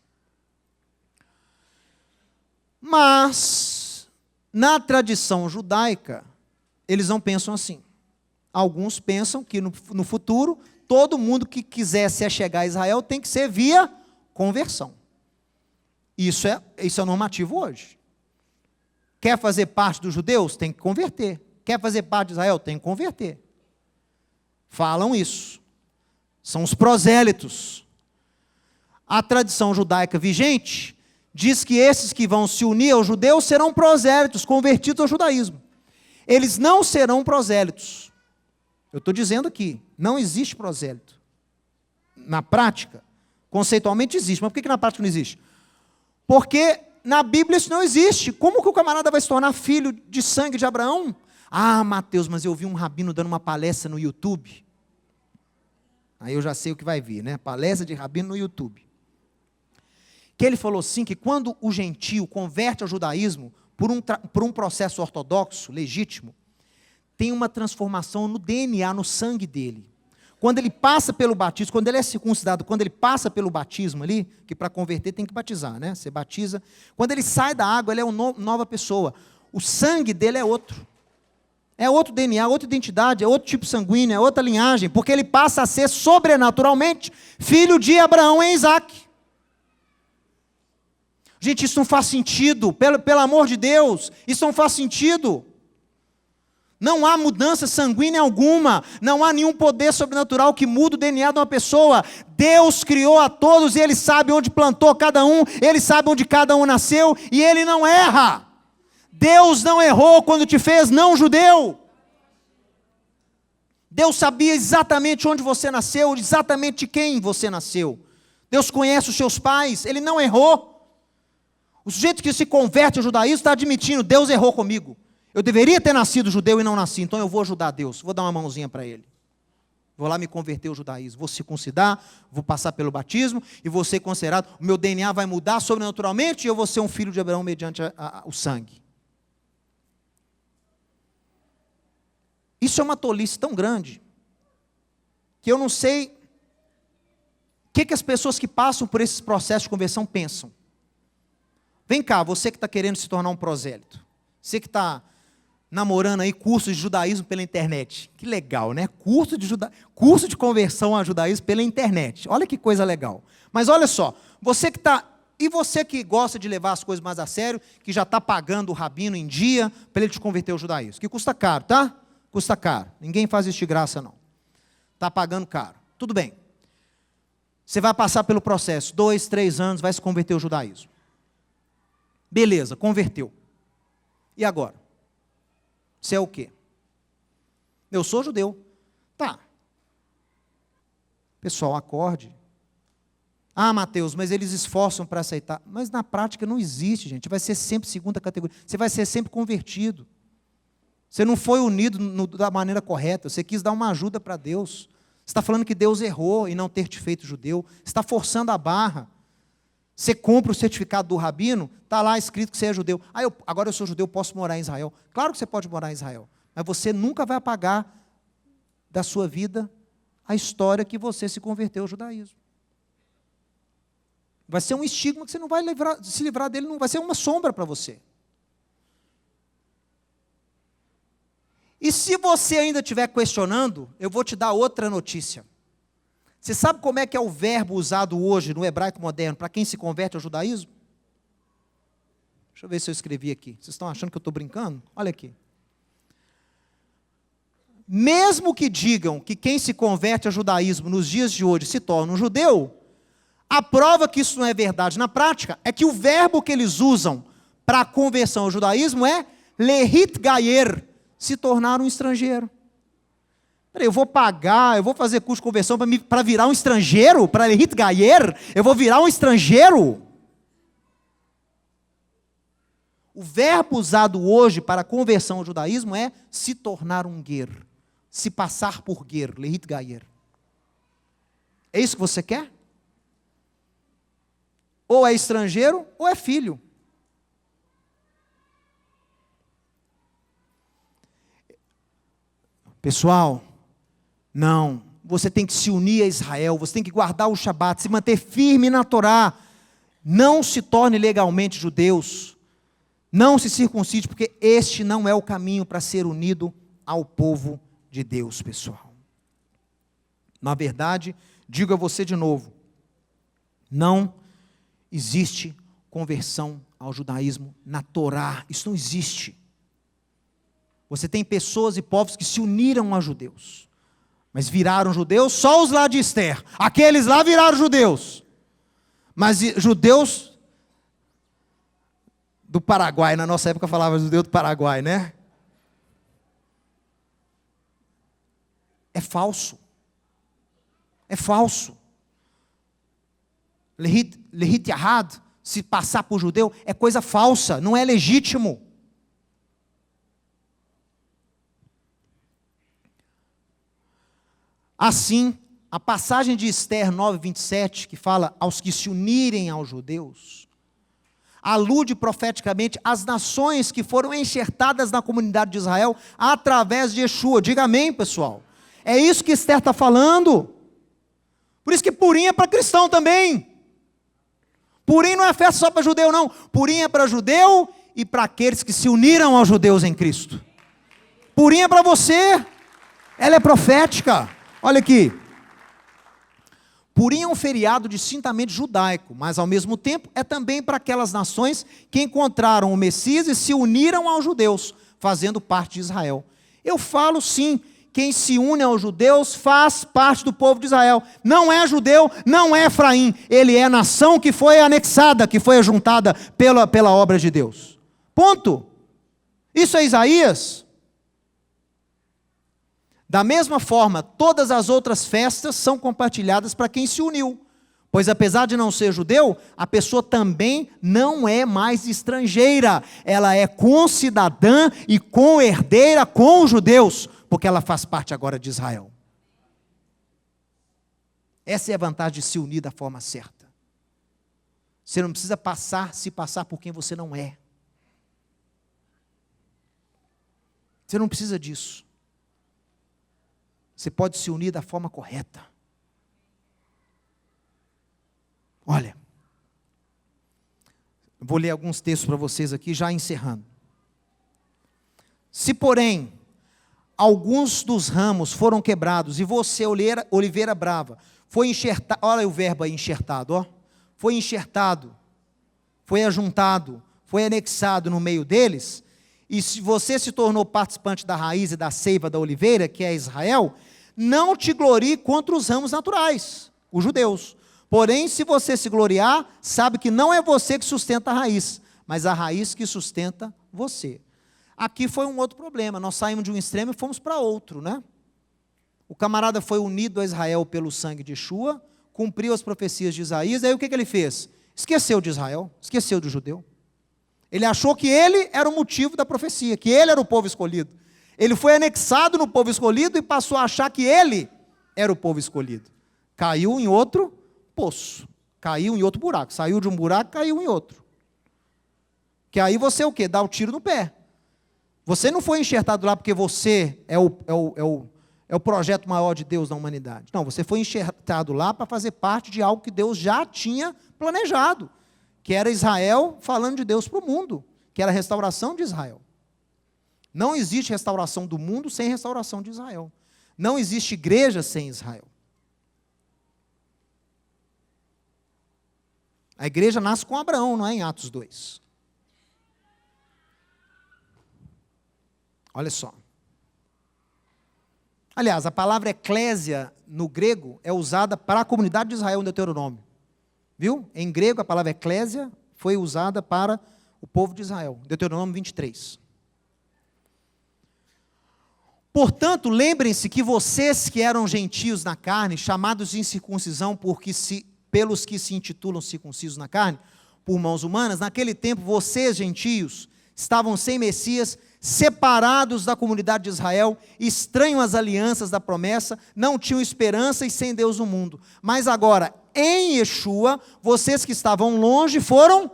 Mas, na tradição judaica, eles não pensam assim. Alguns pensam que no futuro, todo mundo que quiser se achegar a Israel tem que ser via conversão. Isso é normativo hoje. Quer fazer parte dos judeus? Tem que converter. Quer fazer parte de Israel? Tem que converter. Falam isso. São os prosélitos. A tradição judaica vigente diz que esses que vão se unir aos judeus serão prosélitos, convertidos ao judaísmo. Eles não serão prosélitos. Eu estou dizendo aqui, não existe prosélito. Na prática, conceitualmente existe, mas por que na prática não existe? Porque na Bíblia isso não existe. Como que o camarada vai se tornar filho de sangue de Abraão? Mateus, mas eu vi um rabino dando uma palestra no YouTube. Aí eu já sei o que vai vir, né? Palestra de rabino no YouTube. Que ele falou assim, que quando o gentio converte ao judaísmo, por um processo ortodoxo, legítimo, tem uma transformação no DNA, no sangue dele. Quando ele passa pelo batismo, quando ele é circuncidado, quando ele passa pelo batismo ali, que para converter tem que batizar, né? Você batiza. Quando ele sai da água, ele é uma nova pessoa. O sangue dele é outro. É outro DNA, outra identidade, é outro tipo sanguíneo, é outra linhagem, porque ele passa a ser sobrenaturalmente filho de Abraão e Isaac. Gente, isso não faz sentido, pelo amor de Deus, isso não faz sentido. Não há mudança sanguínea alguma, não há nenhum poder sobrenatural que mude o DNA de uma pessoa. Deus criou a todos e Ele sabe onde plantou cada um, Ele sabe onde cada um nasceu e Ele não erra. Deus não errou quando te fez não judeu. Deus sabia exatamente onde você nasceu, exatamente de quem você nasceu. Deus conhece os seus pais, Ele não errou. O sujeito que se converte ao judaísmo está admitindo, Deus errou comigo. Eu deveria ter nascido judeu e não nasci, então eu vou ajudar Deus, vou dar uma mãozinha para Ele. Vou lá me converter ao judaísmo, vou circuncidar, vou passar pelo batismo e vou ser considerado, o meu DNA vai mudar sobrenaturalmente e eu vou ser um filho de Abraão mediante o sangue. Isso é uma tolice tão grande, que eu não sei o que as pessoas que passam por esses processos de conversão pensam. Vem cá, você que está querendo se tornar um prosélito, você que está namorando aí curso de judaísmo pela internet, que legal, né? Curso de conversão a judaísmo pela internet, olha que coisa legal. Mas olha só, você que gosta de levar as coisas mais a sério, que já está pagando o rabino em dia, para ele te converter ao judaísmo, que custa caro, tá? Custa caro, ninguém faz isso de graça não, está pagando caro, tudo bem, você vai passar pelo processo, 2, 3 anos, vai se converter ao judaísmo, beleza, converteu, e agora? Você é o quê? Eu sou judeu, tá, pessoal, acorde, Mateus, mas eles esforçam para aceitar, mas na prática não existe, gente, vai ser sempre segunda categoria, você vai ser sempre convertido. Você não foi unido da maneira correta, você quis dar uma ajuda para Deus. Você está falando que Deus errou em não ter te feito judeu. Você está forçando a barra. Você compra o certificado do rabino, está lá escrito que você é judeu. Agora eu sou judeu, posso morar em Israel. Claro que você pode morar em Israel, mas você nunca vai apagar da sua vida a história que você se converteu ao judaísmo. Vai ser um estigma que você não vai se livrar dele, não vai ser uma sombra para você. E se você ainda estiver questionando, eu vou te dar outra notícia. Você sabe como é que é o verbo usado hoje no hebraico moderno para quem se converte ao judaísmo? Deixa eu ver se eu escrevi aqui. Vocês estão achando que eu estou brincando? Olha aqui. Mesmo que digam que quem se converte ao judaísmo nos dias de hoje se torna um judeu, a prova que isso não é verdade na prática é que o verbo que eles usam para a conversão ao judaísmo é lehit gayer, se tornar um estrangeiro. Peraí, eu vou fazer curso de conversão para virar um estrangeiro? Para lehit gayer? Eu vou virar um estrangeiro? O verbo usado hoje para a conversão ao judaísmo é se tornar um ger, se passar por ger, lehit gayer. É isso que você quer? Ou é estrangeiro, ou é filho. Pessoal, não, você tem que se unir a Israel, você tem que guardar o Shabat, se manter firme na Torá, não se torne legalmente judeus, não se circuncide, porque este não é o caminho para ser unido ao povo de Deus, pessoal. Na verdade, digo a você de novo, não existe conversão ao judaísmo na Torá, isso não existe. Você tem pessoas e povos que se uniram a judeus, mas viraram judeus só os lá de Esther. Aqueles lá viraram judeus. Mas judeus do Paraguai, na nossa época falava judeu do Paraguai, né? É falso. É falso. Lehit yahad, se passar por judeu, é coisa falsa, não é legítimo. Assim, a passagem de Esther 9:27, que fala aos que se unirem aos judeus, alude profeticamente às nações que foram enxertadas na comunidade de Israel através de Yeshua. Diga amém, pessoal. É isso que Esther está falando. Por isso que Purim é para cristão também. Purim não é festa só para judeu, não. Purim é para judeu e para aqueles que se uniram aos judeus em Cristo. Purim é para você. Ela é profética. Olha aqui. Purim é um feriado distintamente judaico, mas ao mesmo tempo é também para aquelas nações que encontraram o Messias e se uniram aos judeus, fazendo parte de Israel. Eu falo sim, quem se une aos judeus faz parte do povo de Israel. Não é judeu, não é Efraim. Ele é a nação que foi anexada, que foi ajuntada pela obra de Deus. Ponto. Isso é Isaías. Da mesma forma, todas as outras festas são compartilhadas para quem se uniu. Pois apesar de não ser judeu, a pessoa também não é mais estrangeira. Ela é concidadã e co-herdeira com os judeus, porque ela faz parte agora de Israel. Essa é a vantagem de se unir da forma certa. Você não precisa se passar por quem você não é. Você não precisa disso. Você pode se unir da forma correta. Olha, vou ler alguns textos para vocês aqui, já encerrando. Se, porém, alguns dos ramos foram quebrados, e você, oliveira brava, foi enxertado, olha o verbo aí, enxertado, ó. Foi enxertado, foi ajuntado, foi anexado no meio deles, e se você se tornou participante da raiz e da seiva da oliveira, que é Israel, não te glorie contra os ramos naturais, os judeus. Porém, se você se gloriar, sabe que não é você que sustenta a raiz, mas a raiz que sustenta você. Aqui foi um outro problema, nós saímos de um extremo e fomos para outro, né? O camarada foi unido a Israel pelo sangue de Yeshua, cumpriu as profecias de Isaías, aí o que ele fez? Esqueceu de Israel, esqueceu do judeu. Ele achou que ele era o motivo da profecia, que ele era o povo escolhido. Ele foi anexado no povo escolhido e passou a achar que ele era o povo escolhido. Caiu em outro poço, caiu em outro buraco, saiu de um buraco, caiu em outro. Que aí você o quê? Dá o tiro no pé. Você não foi enxertado lá porque você é o projeto maior de Deus na humanidade. Não, você foi enxertado lá para fazer parte de algo que Deus já tinha planejado, que era Israel falando de Deus para o mundo, que era a restauração de Israel. Não existe restauração do mundo sem restauração de Israel. Não existe igreja sem Israel. A igreja nasce com Abraão, não é em Atos 2. Olha só. Aliás, a palavra eclésia no grego é usada para a comunidade de Israel em Deuteronômio. Viu? Em grego a palavra eclésia foi usada para o povo de Israel. Deuteronômio 23. Portanto, lembrem-se que vocês que eram gentios na carne, chamados de incircuncisão pelos que se intitulam circuncisos na carne, por mãos humanas, naquele tempo vocês, gentios, estavam sem Messias, separados da comunidade de Israel, estranhos às alianças da promessa, não tinham esperança e sem Deus no mundo. Mas agora, em Yeshua, vocês que estavam longe foram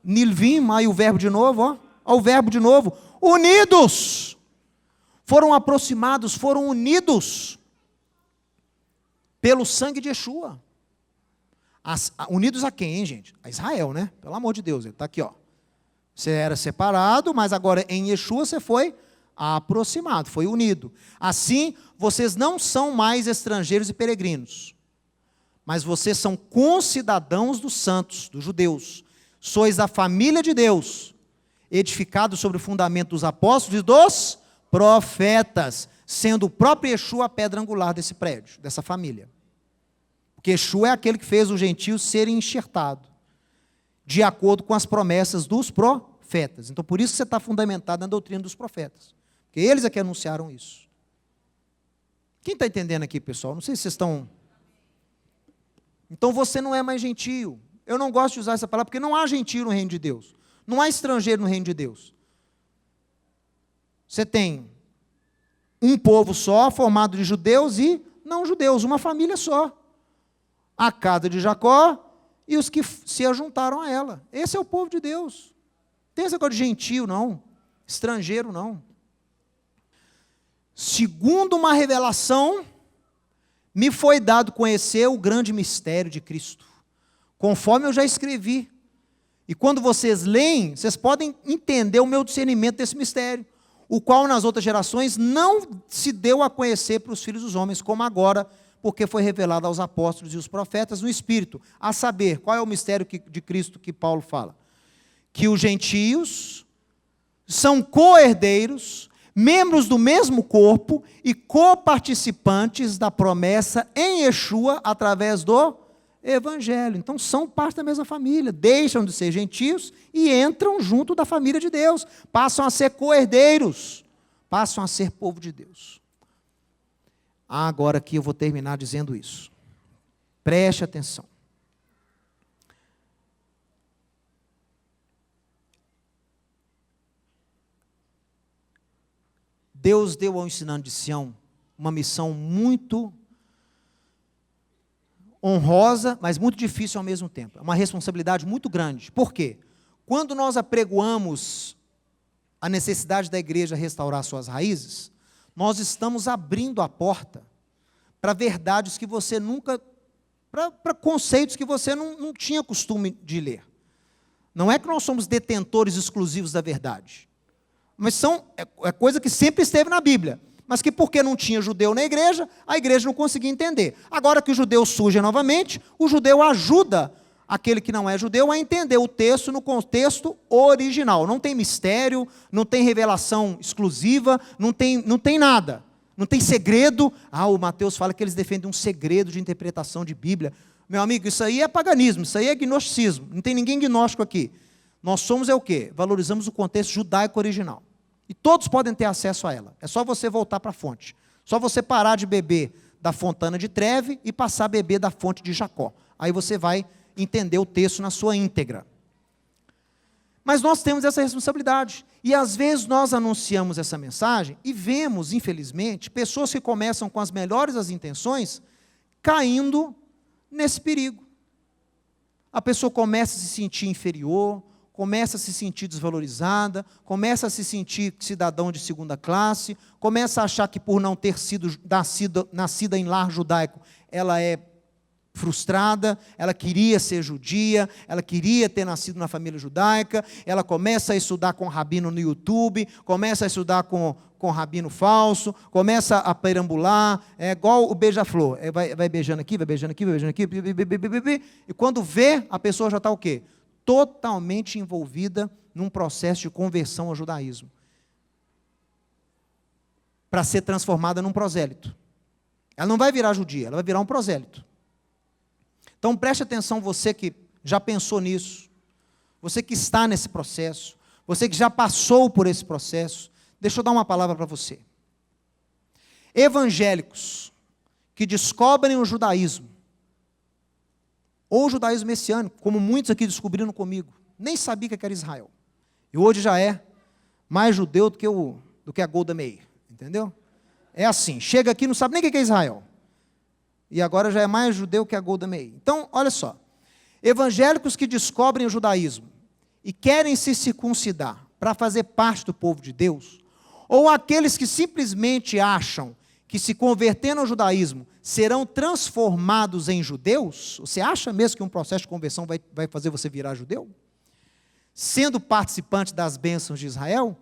nilvim, aí o verbo de novo, ó o verbo de novo, unidos. Foram aproximados, foram unidos pelo sangue de Yeshua. Unidos a quem, hein, gente? A Israel, né? Pelo amor de Deus, ele está aqui, ó. Você era separado, mas agora em Yeshua você foi aproximado, foi unido. Assim, vocês não são mais estrangeiros e peregrinos, mas vocês são concidadãos dos santos, dos judeus. Sois a família de Deus, edificados sobre o fundamento dos apóstolos e dos profetas, sendo o próprio Yeshua a pedra angular desse prédio, dessa família. Porque Yeshua é aquele que fez os gentios serem enxertados, de acordo com as promessas dos profetas. Então, por isso que você está fundamentado na doutrina dos profetas. Porque eles é que anunciaram isso. Quem está entendendo aqui, pessoal? Não sei se vocês estão... Então, você não é mais gentio. Eu não gosto de usar essa palavra, porque não há gentio no reino de Deus. Não há estrangeiro no reino de Deus. Você tem um povo só, formado de judeus e não judeus, uma família só. A casa de Jacó e os que se ajuntaram a ela. Esse é o povo de Deus. Não tem essa coisa de gentio, não. Estrangeiro, não. Segundo uma revelação, me foi dado conhecer o grande mistério de Cristo, conforme eu já escrevi. E quando vocês leem, vocês podem entender o meu discernimento desse mistério, o qual nas outras gerações não se deu a conhecer para os filhos dos homens, como agora, porque foi revelado aos apóstolos e os profetas no Espírito. A saber, qual é o mistério de Cristo que Paulo fala? Que os gentios são co-herdeiros membros do mesmo corpo e coparticipantes da promessa em Yeshua através do Evangelho. Então são parte da mesma família, deixam de ser gentios e entram junto da família de Deus, passam a ser co-herdeiros, passam a ser povo de Deus. Agora aqui eu vou terminar dizendo isso. Preste atenção. Deus deu ao ensinante de Sião uma missão muito honrosa, mas muito difícil ao mesmo tempo. É uma responsabilidade muito grande. Por quê? Quando nós apregoamos a necessidade da igreja restaurar suas raízes, nós estamos abrindo a porta para verdades que você nunca, para conceitos que você não tinha costume de ler. Não é que nós somos detentores exclusivos da verdade, mas é coisa que sempre esteve na Bíblia, mas que porque não tinha judeu na igreja, a igreja não conseguia entender. Agora que o judeu surge novamente, o judeu ajuda aquele que não é judeu a entender o texto no contexto original. Não tem mistério, não tem revelação exclusiva, não tem nada. Não tem segredo. O Mateus fala que eles defendem um segredo de interpretação de Bíblia. Meu amigo, isso aí é paganismo, isso aí é gnosticismo. Não tem ninguém gnóstico aqui. Nós somos o quê? Valorizamos o contexto judaico original. E todos podem ter acesso a ela. É só você voltar para a fonte. Só você parar de beber da fontana de Treve e passar a beber da fonte de Jacó. Aí você vai entender o texto na sua íntegra. Mas nós temos essa responsabilidade. E às vezes nós anunciamos essa mensagem e vemos, infelizmente, pessoas que começam com as melhores das intenções caindo nesse perigo. A pessoa começa a se sentir inferior, começa a se sentir desvalorizada, começa a se sentir cidadão de segunda classe, começa a achar que por não ter sido nascida em lar judaico, ela é frustrada, ela queria ser judia, ela queria ter nascido na família judaica, ela começa a estudar com rabino no YouTube, começa a estudar com rabino falso, começa a perambular, é igual o beija-flor, vai beijando aqui, vai beijando aqui, vai beijando aqui, e quando vê, a pessoa já está o quê? Totalmente envolvida num processo de conversão ao judaísmo, para ser transformada num prosélito. Ela não vai virar judia, ela vai virar um prosélito. Então preste atenção, você que já pensou nisso, você que está nesse processo, você que já passou por esse processo, deixa eu dar uma palavra para você. Evangélicos que descobrem o judaísmo, ou o judaísmo messiânico, como muitos aqui descobriram comigo, nem sabia que era Israel. E hoje já é mais judeu do que a Golda Meir, entendeu? É assim, chega aqui e não sabe nem o que é Israel. E agora já é mais judeu que a Golda Meir. Então, olha só, evangélicos que descobrem o judaísmo e querem se circuncidar para fazer parte do povo de Deus, ou aqueles que simplesmente acham que se convertendo ao judaísmo serão transformados em judeus? Você acha mesmo que um processo de conversão vai fazer você virar judeu? Sendo participante das bênçãos de Israel?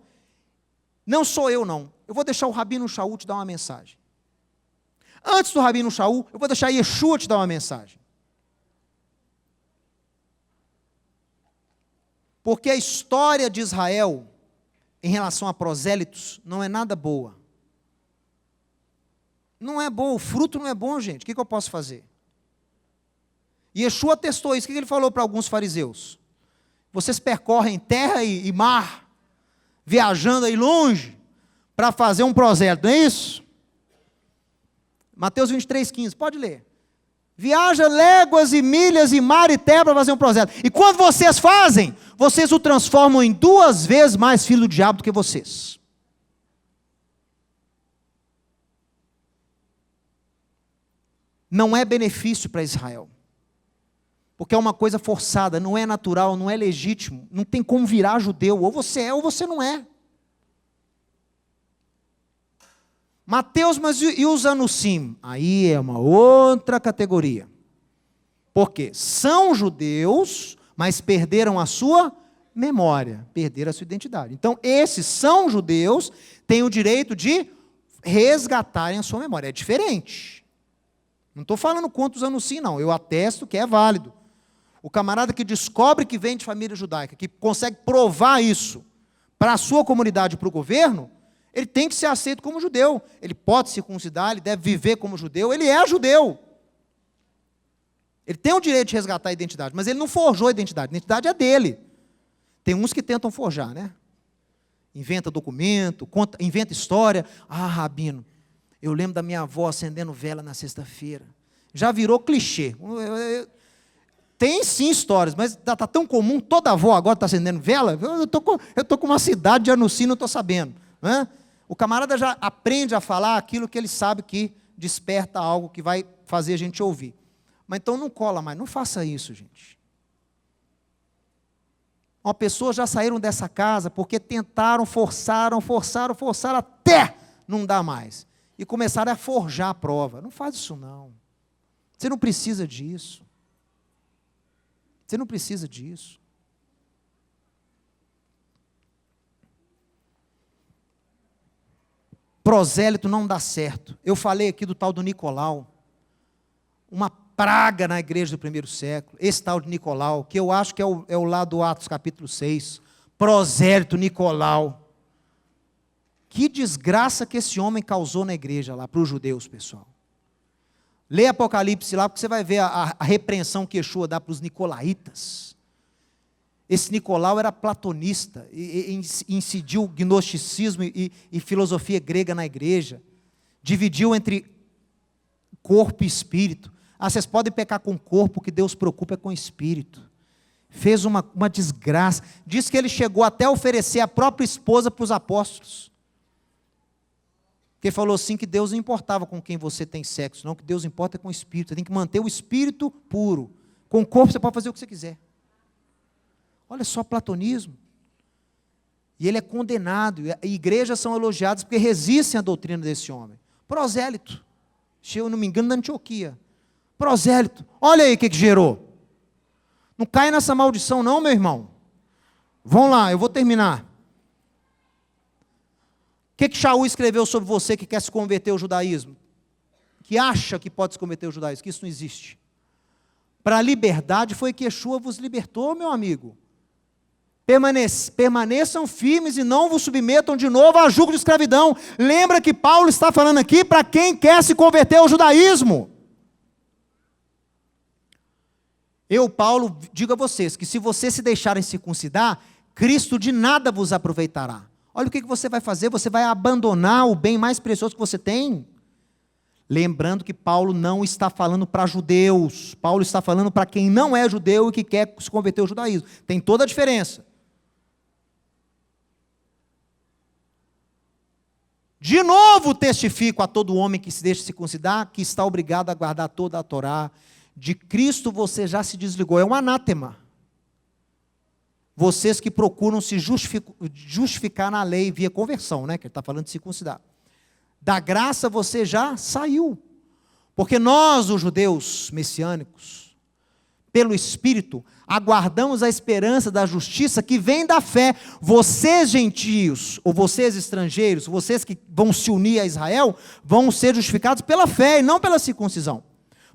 Não sou eu, não. Eu vou deixar o Rabino Shaul te dar uma mensagem. Antes do Rabino Shaul, eu vou deixar Yeshua te dar uma mensagem. Porque a história de Israel, em relação a prosélitos, não é nada boa. Não é bom, o fruto não é bom, gente. O que eu posso fazer? Yeshua testou isso. O que ele falou para alguns fariseus? Vocês percorrem terra e mar, viajando aí longe, para fazer um prosélito, não é isso? Mateus 23:15, pode ler. Viaja léguas e milhas e mar e terra para fazer um prosélito. E quando vocês fazem, vocês o transformam em 2 vezes mais filho do diabo do que vocês. Não é benefício para Israel, porque é uma coisa forçada, não é natural, não é legítimo, não tem como virar judeu, ou você é ou você não é. Mateus, mas e os anusim? Aí é uma outra categoria, porque são judeus, mas perderam a sua memória, perderam a sua identidade. Então, esses são judeus, têm o direito de resgatarem a sua memória, é diferente. Não estou falando quantos anunciam, não. Eu atesto que é válido. O camarada que descobre que vem de família judaica, que consegue provar isso para a sua comunidade e para o governo, Ele tem que ser aceito como judeu. Ele pode circuncidar, ele deve viver como judeu, ele é judeu. Ele tem o direito de resgatar a identidade, mas ele não forjou a identidade é dele. Tem uns que tentam forjar, né? Inventa documento, inventa história. Ah, rabino, eu lembro da minha avó acendendo vela na sexta-feira. Já virou clichê. Tem sim histórias, mas está tão comum, toda avó agora está acendendo vela. Eu estou com uma cidade de Anuncia, não estou sabendo. Né? O camarada já aprende a falar aquilo que ele sabe que desperta algo que vai fazer a gente ouvir. Mas então não cola mais, não faça isso, gente. Uma pessoa já saíram dessa casa porque tentaram, forçaram até não dar mais. E começaram a forjar a prova. Não faz isso não. Você não precisa disso. Você não precisa disso. Prosélito não dá certo. Eu falei aqui do tal do Nicolau. Uma praga na igreja do primeiro século. Esse tal de Nicolau, que eu acho que é o lá do Atos capítulo 6. Prosélito Nicolau. Que desgraça que esse homem causou na igreja lá, para os judeus, pessoal. Lê Apocalipse lá, porque você vai ver a repreensão que Yeshua dá para os nicolaítas. Esse Nicolau era platonista, e incidiu gnosticismo e filosofia grega na igreja. Dividiu entre corpo e espírito. Ah, vocês podem pecar com o corpo, o que Deus preocupa é com o espírito. Fez uma desgraça. Diz que ele chegou até a oferecer a própria esposa para os apóstolos. Porque falou assim que Deus não importava com quem você tem sexo, não, que Deus importa é com o espírito. Você tem que manter o espírito puro. Com o corpo você pode fazer o que você quiser. Olha só platonismo. E ele é condenado. E igrejas são elogiadas porque resistem à doutrina desse homem. Prosélito. Se eu não me engano, da Antioquia. Prosélito. Olha aí o que gerou. Não cai nessa maldição não, meu irmão. Vão lá, eu vou terminar. O que Shaul escreveu sobre você que quer se converter ao judaísmo? Que acha que pode se converter ao judaísmo? Que isso não existe. Para a liberdade foi que Yeshua vos libertou, meu amigo. Permaneçam firmes e não vos submetam de novo a jugo de escravidão. Lembra que Paulo está falando aqui para quem quer se converter ao judaísmo. Eu, Paulo, digo a vocês que se vocês se deixarem circuncidar, Cristo de nada vos aproveitará. Olha o que você vai fazer, você vai abandonar o bem mais precioso que você tem. Lembrando que Paulo não está falando para judeus, Paulo está falando para quem não é judeu e que quer se converter ao judaísmo. Tem toda a diferença. De novo testifico a todo homem que se deixa circuncidar, que está obrigado a guardar toda a Torá. De Cristo você já se desligou, é um anátema. Vocês que procuram se justificar na lei via conversão, né? Que ele está falando de circuncidar. Da graça você já saiu. Porque nós, os judeus messiânicos, pelo Espírito, aguardamos a esperança da justiça que vem da fé. Vocês gentios, ou vocês estrangeiros, vocês que vão se unir a Israel, vão ser justificados pela fé e não pela circuncisão.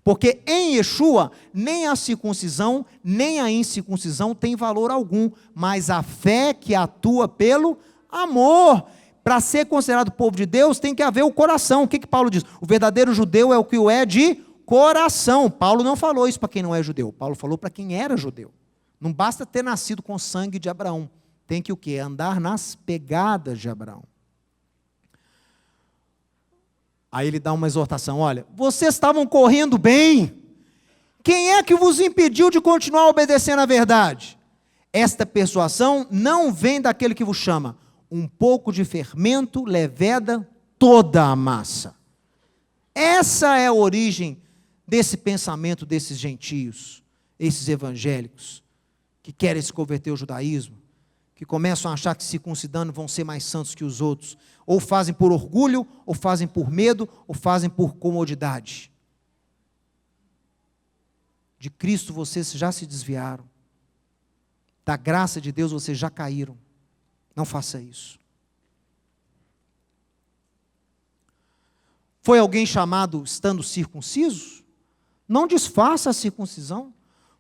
Porque em Yeshua, nem a circuncisão, nem a incircuncisão tem valor algum, mas a fé que atua pelo amor. Para ser considerado povo de Deus, tem que haver o coração. O que Paulo diz? O verdadeiro judeu é o que o é de coração. Paulo não falou isso para quem não é judeu. Paulo falou para quem era judeu. Não basta ter nascido com sangue de Abraão. Tem que o quê? Andar nas pegadas de Abraão. Aí ele dá uma exortação, olha, vocês estavam correndo bem, quem é que vos impediu de continuar obedecendo à verdade? Esta persuasão não vem daquele que vos chama, um pouco de fermento leveda toda a massa. Essa é a origem desse pensamento desses gentios, esses evangélicos, que querem se converter ao judaísmo, que começam a achar que circuncidando vão ser mais santos que os outros, ou fazem por orgulho, ou fazem por medo, ou fazem por comodidade. De Cristo vocês já se desviaram, da graça de Deus vocês já caíram, não faça isso. Foi alguém chamado estando circunciso? Não desfaça a circuncisão.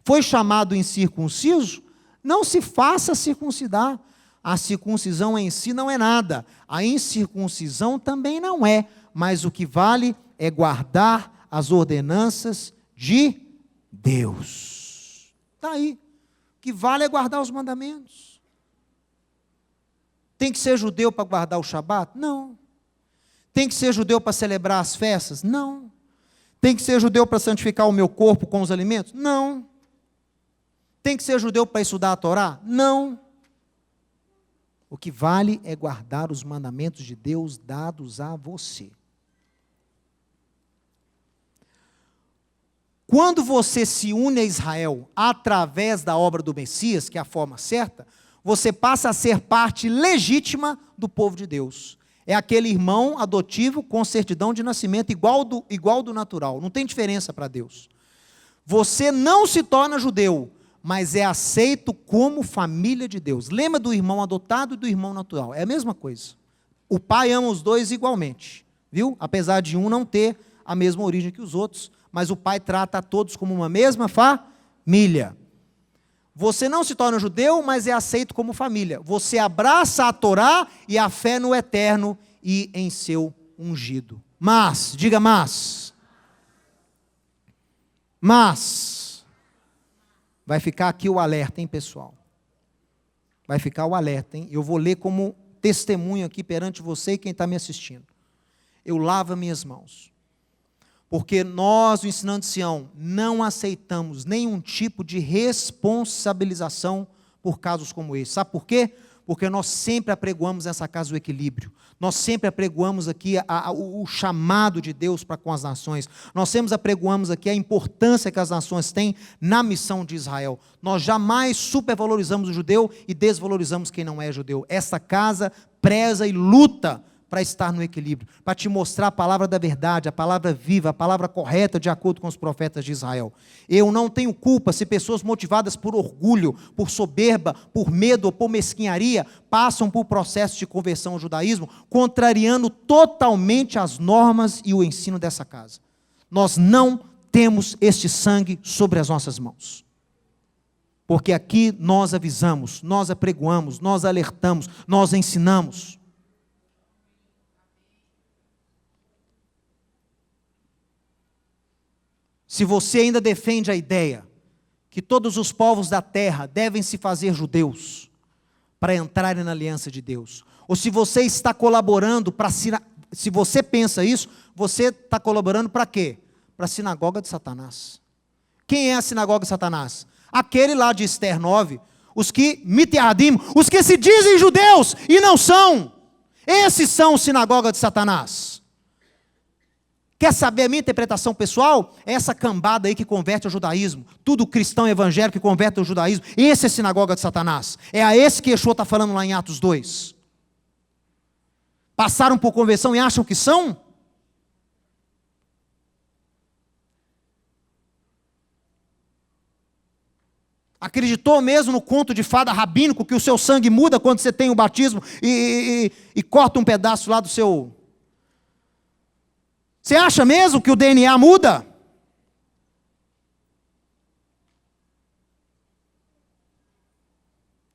Foi chamado incircunciso? Não se faça circuncidar. A circuncisão em si não é nada, a incircuncisão também não é, mas o que vale é guardar as ordenanças de Deus. Está aí. O que vale é guardar os mandamentos. Tem que ser judeu para guardar o Shabat? Não. Tem que ser judeu para celebrar as festas? Não. Tem que ser judeu para santificar o meu corpo com os alimentos? Não. Tem que ser judeu para estudar a Torá? Não. O que vale é guardar os mandamentos de Deus dados a você. Quando você se une a Israel através da obra do Messias, que é a forma certa, você passa a ser parte legítima do povo de Deus. É aquele irmão adotivo com certidão de nascimento igual do natural. Não tem diferença para Deus. Você não se torna judeu, mas é aceito como família de Deus. Lembra do irmão adotado e do irmão natural. É a mesma coisa. O pai ama os dois igualmente. Viu? Apesar de um não ter a mesma origem que os outros, mas o pai trata a todos como uma mesma família. Você não se torna judeu, mas é aceito como família. Você abraça a Torá e a fé no eterno e em seu ungido. Mas, diga mas, vai ficar aqui o alerta, hein, pessoal? Vai ficar o alerta, hein? Eu vou ler como testemunho aqui perante você e quem está me assistindo. Eu lavo minhas mãos. Porque nós, o Ensinando de Sião, não aceitamos nenhum tipo de responsabilização por casos como esse. Sabe por quê? Porque nós sempre apregoamos nessa casa o equilíbrio. Nós sempre apregoamos aqui o chamado de Deus para com as nações. Nós sempre apregoamos aqui a importância que as nações têm na missão de Israel. Nós jamais supervalorizamos o judeu e desvalorizamos quem não é judeu. Essa casa preza e luta para estar no equilíbrio, para te mostrar a palavra da verdade, a palavra viva, a palavra correta de acordo com os profetas de Israel. Eu não tenho culpa se pessoas motivadas por orgulho, por soberba, por medo ou por mesquinharia, passam por processo de conversão ao judaísmo, contrariando totalmente as normas e o ensino dessa casa. Nós não temos este sangue sobre as nossas mãos. Porque aqui nós avisamos, nós apregoamos, nós alertamos, nós ensinamos. Se você ainda defende a ideia que todos os povos da terra devem se fazer judeus para entrarem na aliança de Deus, ou se você está colaborando para, se você pensa isso, você está colaborando para quê? Para a sinagoga de Satanás. Quem é a sinagoga de Satanás? Aquele lá de Esther 9, os que miteadim, os que se dizem judeus e não são. Esses são a sinagoga de Satanás. Quer saber a minha interpretação pessoal? É essa cambada aí que converte ao judaísmo. Tudo cristão evangélico que converte ao judaísmo. Esse é a sinagoga de Satanás. É a esse que Yeshua está falando lá em Atos 2. Passaram por conversão e acham que são? Acreditou mesmo no conto de fada rabínico que o seu sangue muda quando você tem o batismo e corta um pedaço lá do seu... Você acha mesmo que o DNA muda?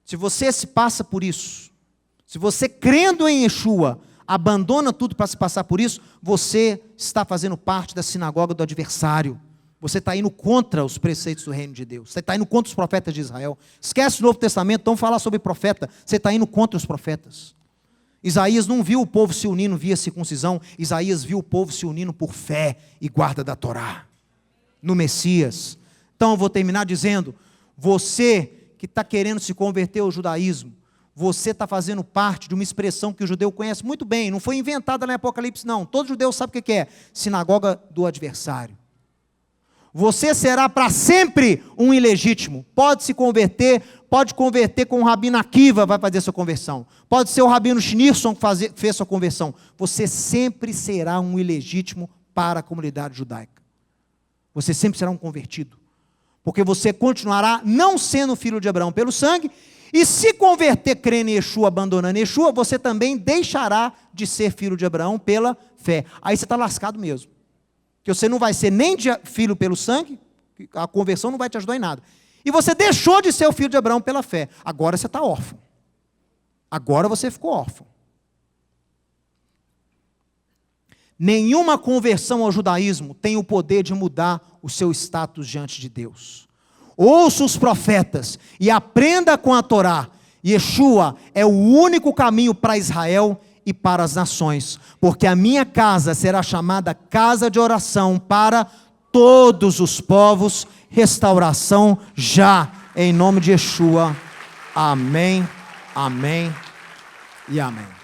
Se você se passa por isso, se você crendo em Yeshua, abandona tudo para se passar por isso, você está fazendo parte da sinagoga do adversário. Você está indo contra os preceitos do reino de Deus. Você está indo contra os profetas de Israel. Esquece o Novo Testamento, então falar sobre profeta. Você está indo contra os profetas. Isaías não viu o povo se unindo via circuncisão, Isaías viu o povo se unindo por fé e guarda da Torá, no Messias. Então eu vou terminar dizendo, você que está querendo se converter ao judaísmo, você está fazendo parte de uma expressão que o judeu conhece muito bem, não foi inventada no Apocalipse não, todo judeu sabe o que é, sinagoga do adversário. Você será para sempre um ilegítimo, pode se converter, pode converter com o Rabino Akiva, vai fazer sua conversão. Pode ser o Rabino Schneerson que fez sua conversão. Você sempre será um ilegítimo para a comunidade judaica. Você sempre será um convertido. Porque você continuará não sendo filho de Abraão pelo sangue, e se converter crendo em Yeshua, abandonando Yeshua, você também deixará de ser filho de Abraão pela fé. Aí você está lascado mesmo. Que você não vai ser nem filho pelo sangue, a conversão não vai te ajudar em nada. E você deixou de ser o filho de Abraão pela fé. Agora você está órfão. Agora você ficou órfão. Nenhuma conversão ao judaísmo tem o poder de mudar o seu status diante de Deus. Ouça os profetas e aprenda com a Torá. Yeshua é o único caminho para Israel e para as nações, porque a minha casa será chamada casa de oração para todos os povos. Restauração já, em nome de Yeshua. Amém, amém e amém.